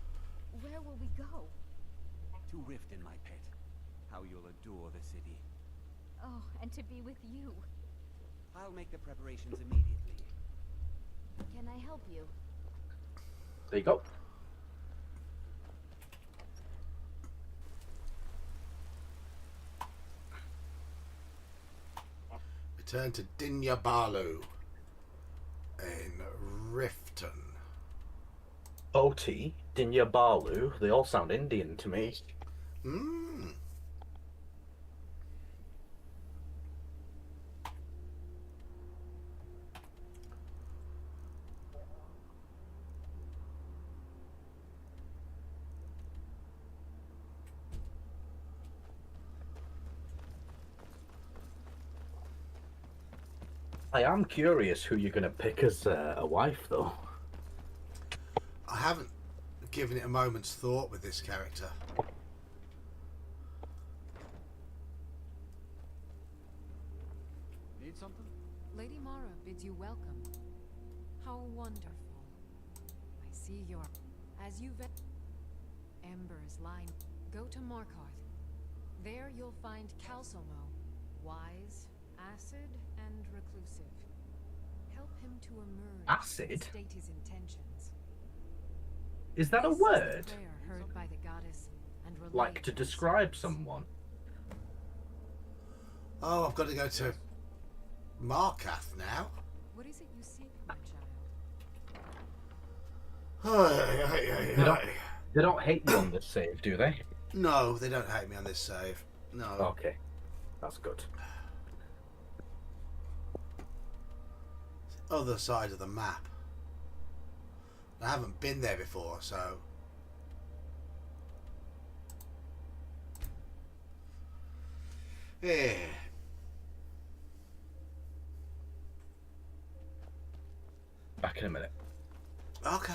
Where will we go? To Riften, my pet. How you'll adore the city. Oh, and to be with you. I'll make the preparations immediately. Can I help you? There you go. Return to Dinya Balu in Riften. Oti, Dinya Balu, they all sound Indian to me. I am curious who you're going to pick as a wife, though. I haven't given it a moment's thought with this character. Need something? Lady Mara bids you welcome. How wonderful. I see your... As you vet... Embers line. Go to Markarth. There you'll find Calsomo. Wise, acid, and reclusive. Help him to emerge. Acid? And state his intentions. Is that a This is word? the prayer heard by the goddess and Like to describe someone? Oh, I've got to go to Markarth now. What is it you seek, my Oh, They don't hate you on this save, do they? no, they don't hate me on this save. No. Okay, that's good. Other side of the map. I haven't been there before, so... Yeah. Back in a minute. Okay.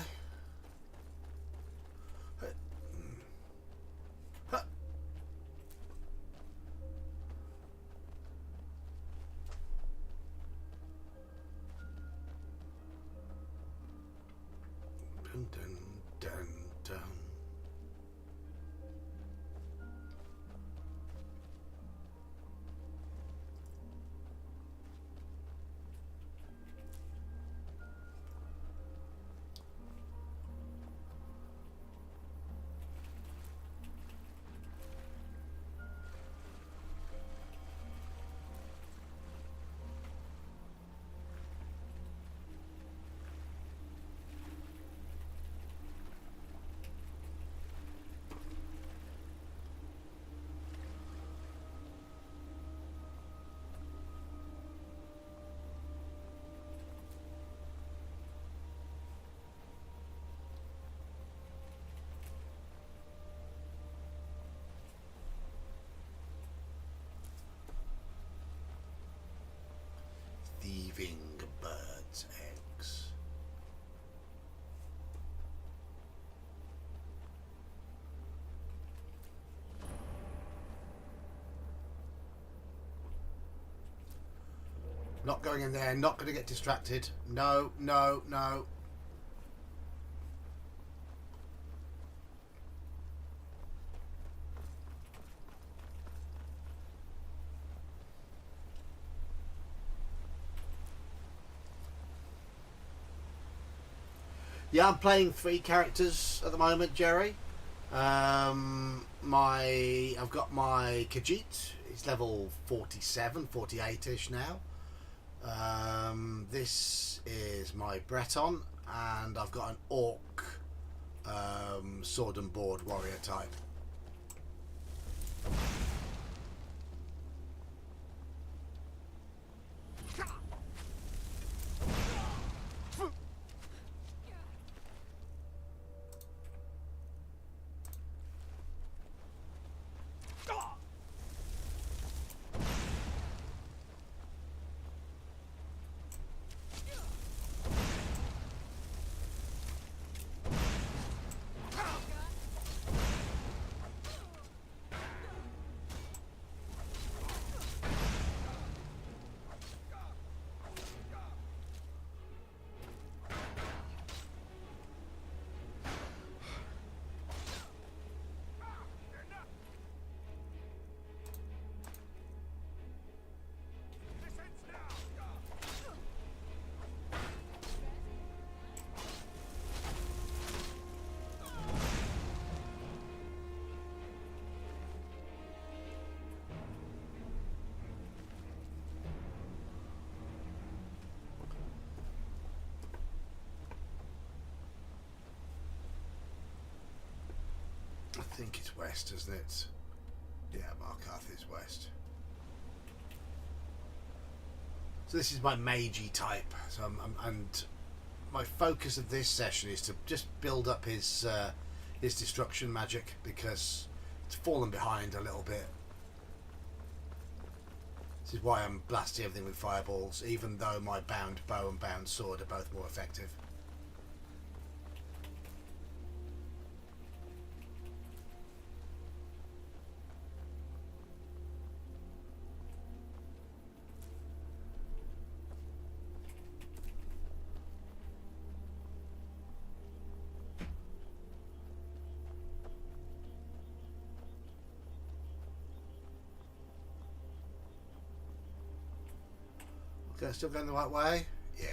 Dun, dun, dun, dun. Thieving birds' eggs. Not going in there, not going to get distracted. No, no, no. Yeah, I'm playing 3 characters at the moment, Jerry. I've got my Khajiit. It's level 47, 48-ish now. This is my Breton, and I've got an Orc sword and board warrior type. I think it's west, isn't it? Yeah, Markarth is west. So this is my magey type. So and my focus of this session is to just build up his destruction magic, because it's fallen behind a little bit. This is why I'm blasting everything with fireballs, even though my bound bow and bound sword are both more effective. Okay, still going the right way? Yeah.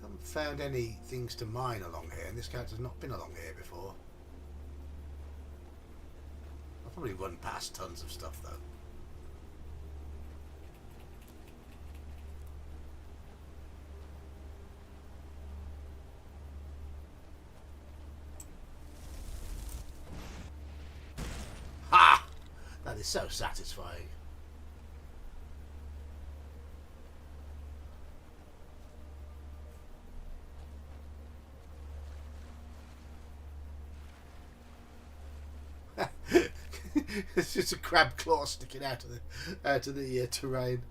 Haven't found any things to mine along here, and this character's not been along here before. I've probably run past tons of stuff though. Ha! That is so satisfying. It's just a crab claw sticking out of the terrain.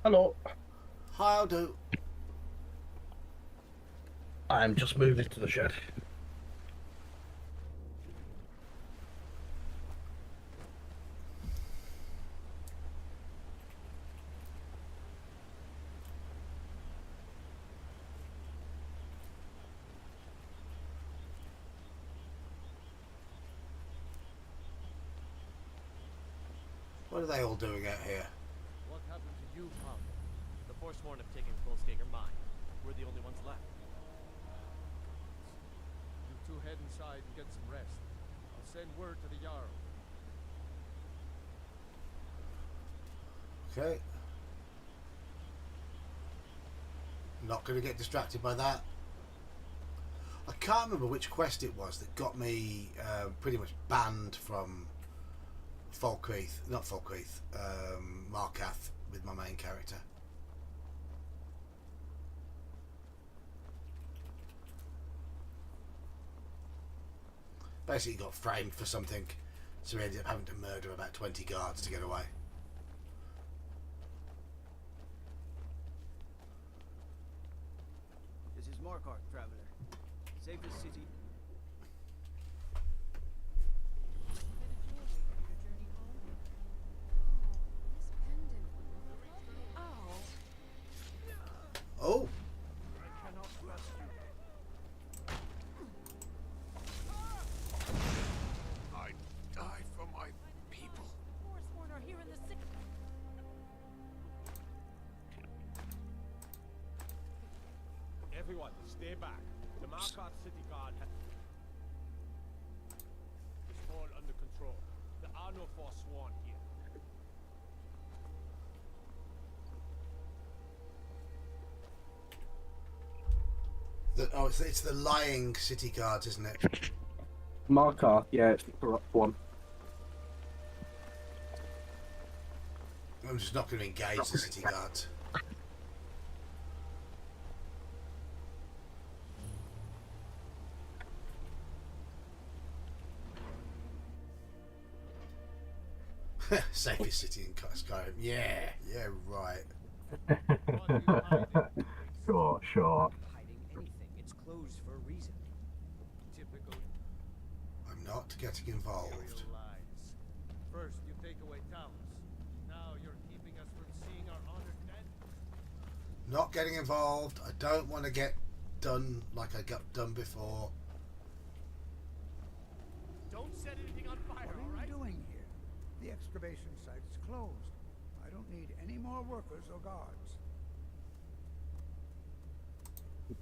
Hello. How do? I'm just moving to the shed. What are they all doing out here? What happened to you, Pop? The Forsworn have taken Volstagger mine. We're the only ones left. You two head inside and get some rest. I'll send word to the Jarl. Okay. Not going to get distracted by that. I can't remember which quest it was that got me pretty much banned from Markath with my main character. Basically got framed for something, so we ended up having to murder about 20 guards to get away. This is Markarth, traveler. Safest city. Oh! I cannot trust you. I die for my people. Forsworn are here in the city. Everyone, stay back. The Markarth City Guard is all under control. There are no Forsworn here. It's the lying city guards, isn't it? Markarth, yeah, it's the corrupt one. I'm just not going to engage the city guards. Safest city in Skyrim. Yeah, yeah, right. Sure. Hiding anything. It's closed for a reason. Typical I'm not getting involved. Imperial lies. First, you take away towns. Now you're keeping us from seeing our honored dead. Not getting involved. I don't want to get done like I got done before. Don't set anything on fire, What all are right? you doing here? The excavation site is closed. I don't need any more workers or guards.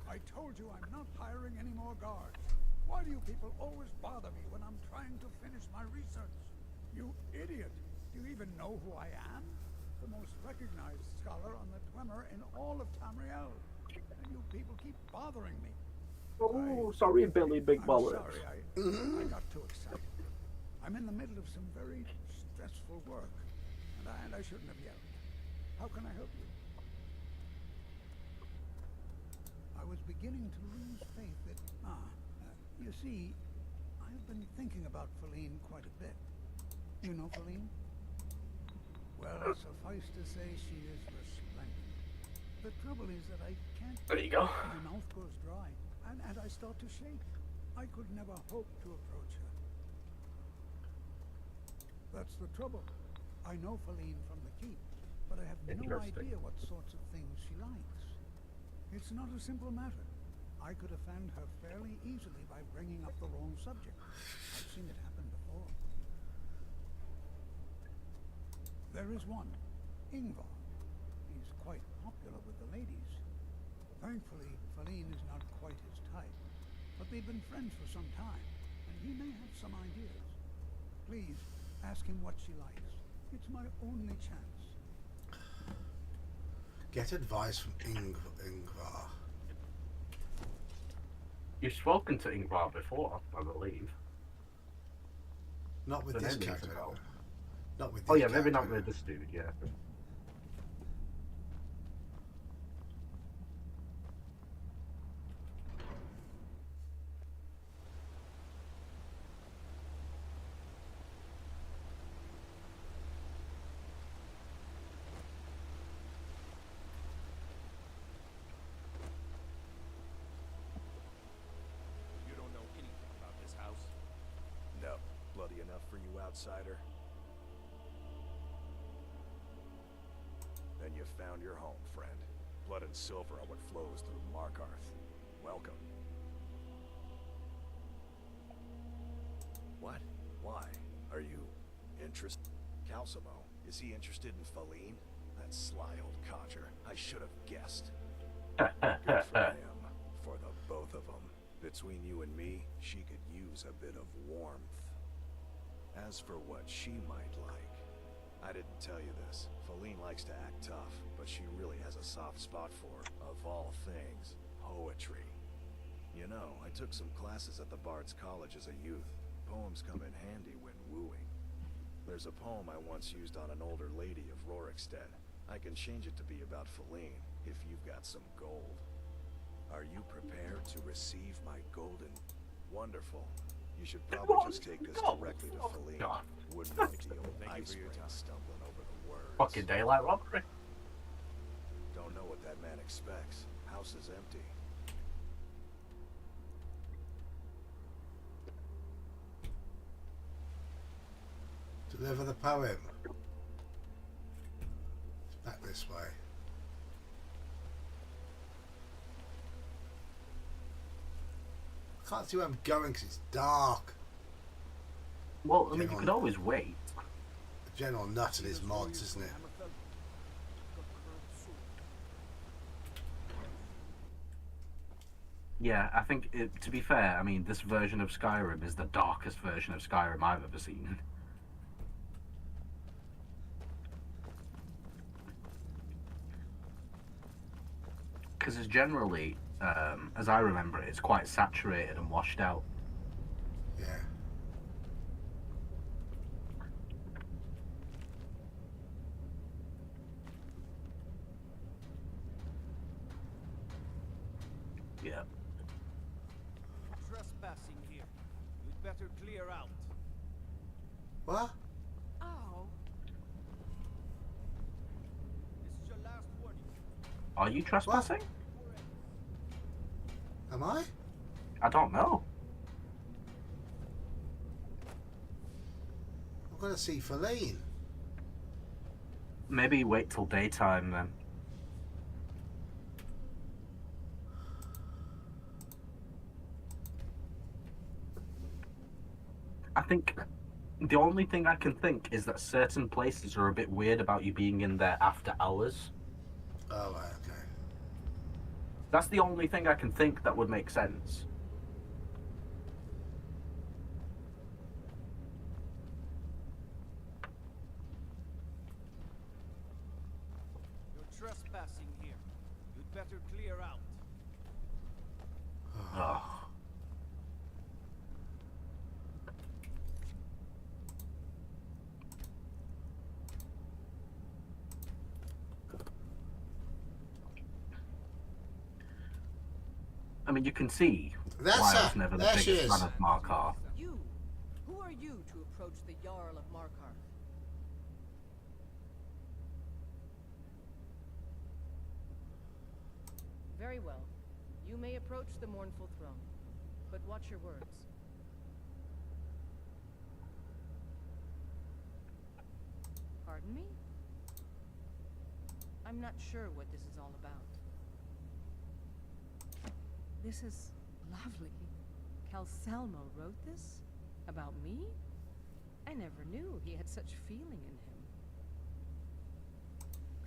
I told you I'm not hiring any more guards. Why do you people always bother me when I'm trying to finish my research? You idiot! Do you even know who I am? The most recognized scholar on the Dwemer in all of Tamriel. And you people keep bothering me. Oh, sorry, Billy Big I'm Bollocks. sorry, I got too excited. I'm in the middle of some very stressful work, and I shouldn't have yelled. How can I help you? I was beginning to lose faith that... you see, I've been thinking about Feline quite a bit. You know Feline? Well, suffice to say she is resplendent. The trouble is that I can't... There you go. My mouth goes dry, and I start to shake. I could never hope to approach her. That's the trouble. I know Feline from the keep, but I have no idea what sorts of things she likes. It's not a simple matter. I could offend her fairly easily by bringing up the wrong subject. I've seen it happen before. There is one, Ingvar. He's quite popular with the ladies. Thankfully, Feline is not quite his type, but they've been friends for some time, and he may have some ideas. Please, ask him what she likes. It's my only chance. Get advice from Ingvar. You've spoken to Ingvar before, I believe. Not with this character. Not with this Oh yeah, character. maybe not with this dude, yeah. You don't know anything about this house? No. Bloody enough for you, outsider? Then you found your home, friend. Blood and silver are what flows through Markarth. Welcome. What? Why? Are you interested? Calcimo, is he interested in Feline? That sly old codger. I should have guessed. Good for him. For the both of them. Between you and me, she could use a bit of warmth. As for what she might like, I didn't tell you this. Feline likes to act tough, but she really has a soft spot for, of all things, poetry. You know, I took some classes at the Bard's College as a youth. Poems come in handy when wooing. There's a poem I once used on an older lady of Rorikstead. I can change it to be about Feline, if you've got some gold. Are you prepared to receive my golden... Wonderful. You should probably just take this directly to Feline. Wouldn't like the old ice ring stumbling over the words. Fucking daylight robbery. Don't know what that man expects. House is empty. Deliver the poem. It's back this way. I can't see where I'm going because it's dark. Well, I mean, you could always wait. The general nut and his mods, isn't it? Yeah, I think, to be fair, I mean, this version of Skyrim is the darkest version of Skyrim I've ever seen. Because it's generally, as I remember it, it's quite saturated and washed out. Yeah. Yeah. Trespassing here. You'd better clear out. What? Oh. This is your last warning. Are you trespassing? Am I? I don't know. I'm going to see Feline. Maybe wait till daytime then. I think the only thing I can think is that certain places are a bit weird about you being in there after hours. Oh, right, okay. That's the only thing I can think that would make sense. You're trespassing here. You'd better clear out. Oh. mean, you can see That's why I her. was never the There she biggest is. fan of Markar. You! Who are you to approach the Jarl of Markarth? Very well. You may approach the mournful throne, but watch your words. Pardon me? I'm not sure what this is all about. This is lovely. Calsalmo wrote this? About me? I never knew he had such feeling in him.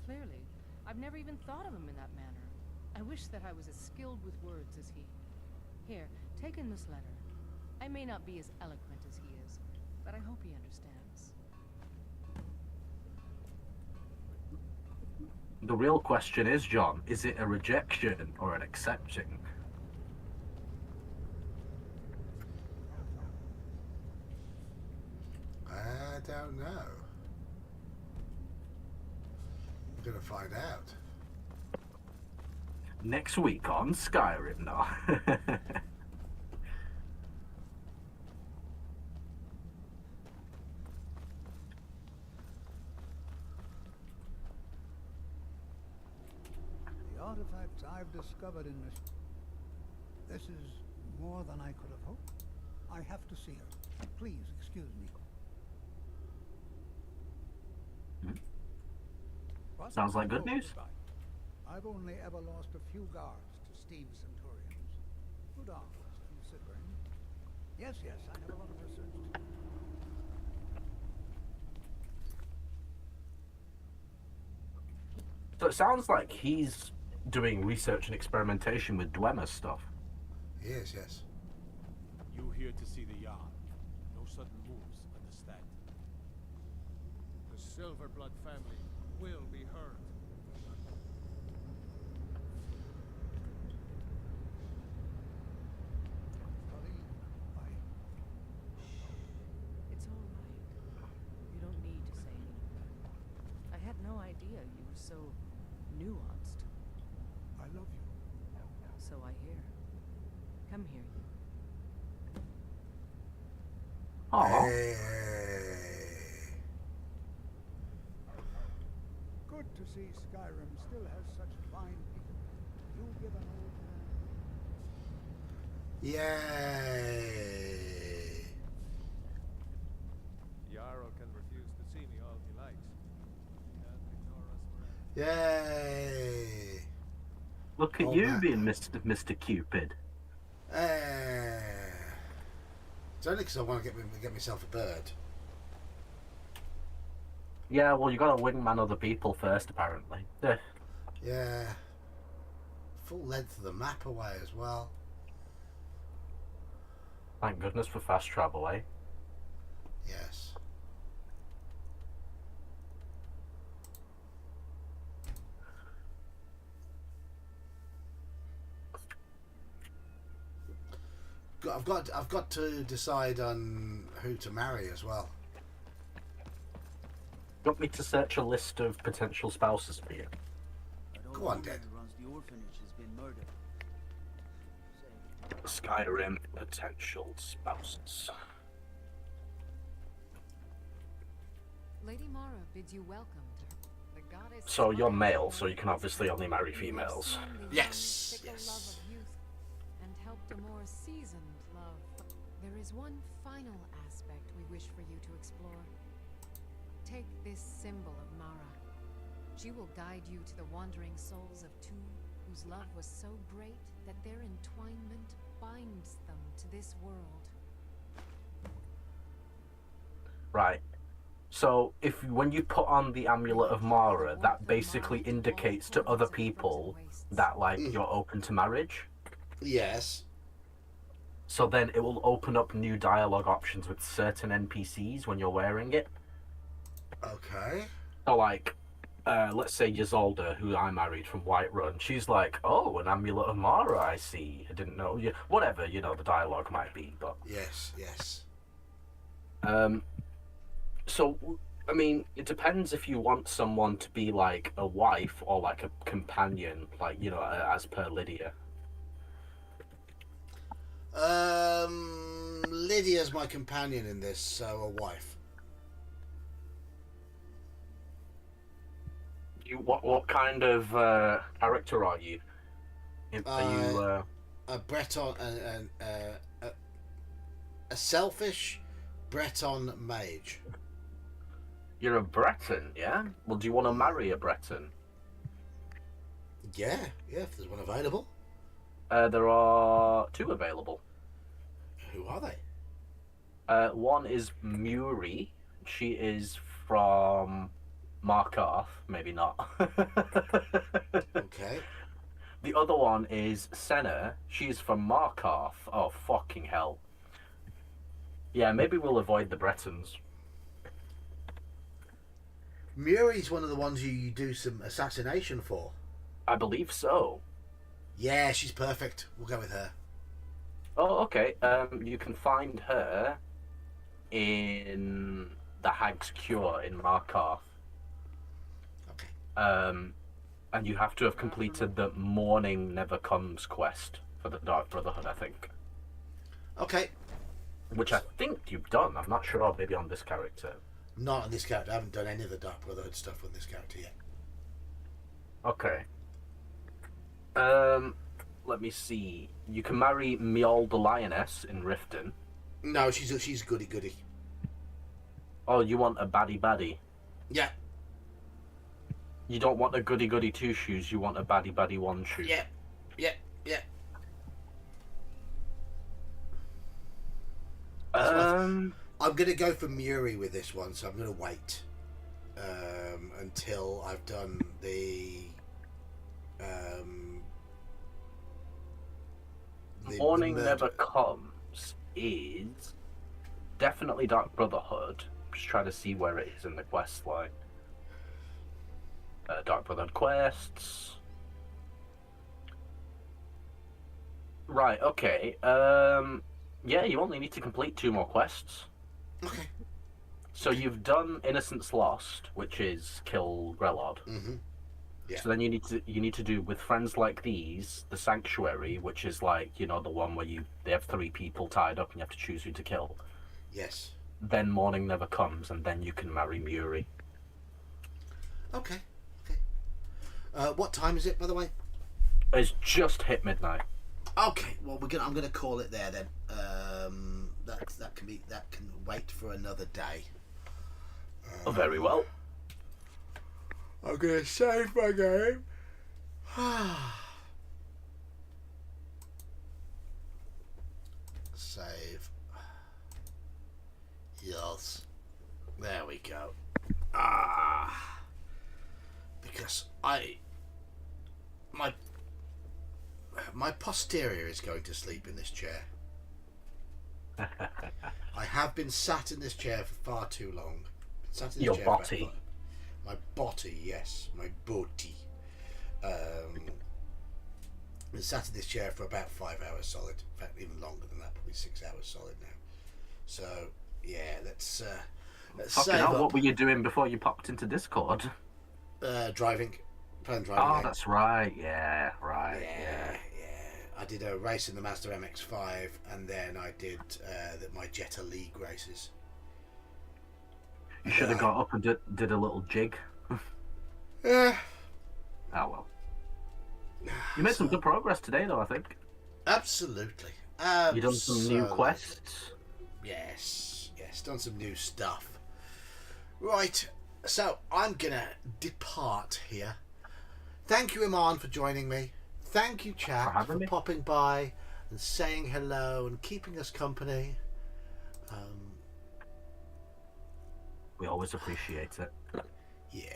Clearly, I've never even thought of him in that manner. I wish that I was as skilled with words as he. Here, take in this letter. I may not be as eloquent as he is, but I hope he understands. The real question is, John, is it a rejection or an accepting? I don't know. We're gonna find out. Next week on Skyrim, no. The artifacts I've discovered in this is more than I could have hoped. I have to see her. Please excuse me. Sounds like good news. I've only ever lost a few guards to Steve's Centurions. Good arms, considering. Yes, I have a lot of research to do. So it sounds like he's doing research and experimentation with Dwemer stuff. Yes. You here to see the yard. No sudden moves, understand? The Silverblood family will be heard. It's all right. You don't need to say anything. I had no idea you were so nuanced. I love you. So I hear. Come here, you. Hey. Good to see Skyrim still has such fine people. You give an old man. Yay! Jarl can refuse to see me all he likes. He can't ignore us forever. Yay! Look at Oh, you man. being Mr. Cupid. It's only because I want to get myself a bird. Yeah, well, you gotta wingman other people first, apparently. Yeah. Full length of the map away as well. Thank goodness for fast travel, eh? Yes. I've got to decide on who to marry as well. You want me to search a list of potential spouses for you? Go on, Dad. Runs the orphanage has been murdered. Skyrim potential spouses. Lady Mara bids you welcome to her. The goddess. So you're male, so you can obviously only marry females. Yes. Love of youth and helped a more seasoned love. There is one final aspect we wish for you to explore. Take this symbol of Mara. She will guide you to the wandering souls of two whose love was so great that their entwinement binds them to this world. Right. So when you put on the amulet of Mara, that basically indicates to other people that like you're open to marriage. Yes. So then it will open up new dialogue options with certain NPCs when you're wearing it. Okay. So like, let's say Ysolda, who I married from Whiterun, she's like, "Oh, an amulet of Mara, I see. I didn't know." Yeah, whatever, you know, the dialogue might be, but Yes. so I mean, it depends if you want someone to be like a wife or like a companion, like, you know, as per Lydia. Lydia's my companion in this, so a wife. What kind of character are you? Are you a Breton, a selfish Breton mage? You're a Breton, yeah? Well, do you want to marry a Breton? Yeah, if there's one available. There are 2 available. Who are they? One is Muri. She is from Markarth, maybe not. Okay. The other one is Senna. She's from Markarth. Oh, fucking hell. Yeah, maybe we'll avoid the Bretons. Muri's one of the ones you do some assassination for. I believe so. Yeah, she's perfect. We'll go with her. Oh, okay. You can find her in the Hag's Cure in Markarth. Okay. And you have to have completed the Morning Never Comes quest for the Dark Brotherhood, I think. Okay. Which I think you've done. I'm not sure. Maybe on this character. Not on this character. I haven't done any of the Dark Brotherhood stuff with this character yet. Okay. Let me see. You can marry Mjol the Lioness in Riften. No, she's goody. Oh, you want a baddie? Yeah. You don't want a goody 2 shoes, you want a baddie 1 shoe. Yeah. I'm gonna go for Muri with this one, so I'm gonna wait until I've done the Morning Never Comes is definitely Dark Brotherhood. Just trying to see where it is in the quest line. Dark Brotherhood quests. Right, okay. Yeah, you only need to complete 2 more quests. Okay. So you've done Innocence Lost, which is kill Grelod. Mm-hmm. Yeah. So then you need to do With Friends Like These, the Sanctuary, which is like, the one where they have 3 people tied up and you have to choose who to kill. Yes. Then Morning Never Comes, and then you can marry Muri. Okay. What time is it, by the way? It's just hit midnight. Okay. Well, I'm gonna call it there then. That can wait for another day. Very well. I'm gonna save my game. Save. Yes. There we go. Because my posterior is going to sleep in this chair. I have been sat in this chair for far too long. Your body. My body, yes, my body. Been sat in this chair for about 5 hours solid. In fact, even longer than that, probably 6 hours solid now. So yeah, let's save up. What were you doing before you popped into Discord? Driving. Playing driving. Oh, that's right. Yeah, right. Yeah. I did a race in the Mazda MX-5, and then I did my Jetta League races. You should have got up and did a little jig. Yeah. Oh well. You made some good progress today, though, I think. Absolutely. You done some new quests? Yes, done some new stuff. Right, so I'm gonna depart here. Thank you, Iman, for joining me. Thank you, chat, for popping by and saying hello and keeping us company. We always appreciate it. Yeah.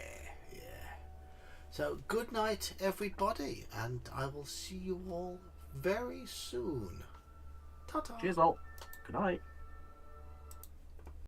So, good night, everybody, and I will see you all very soon. Ta-ta. Cheers, all. Good night.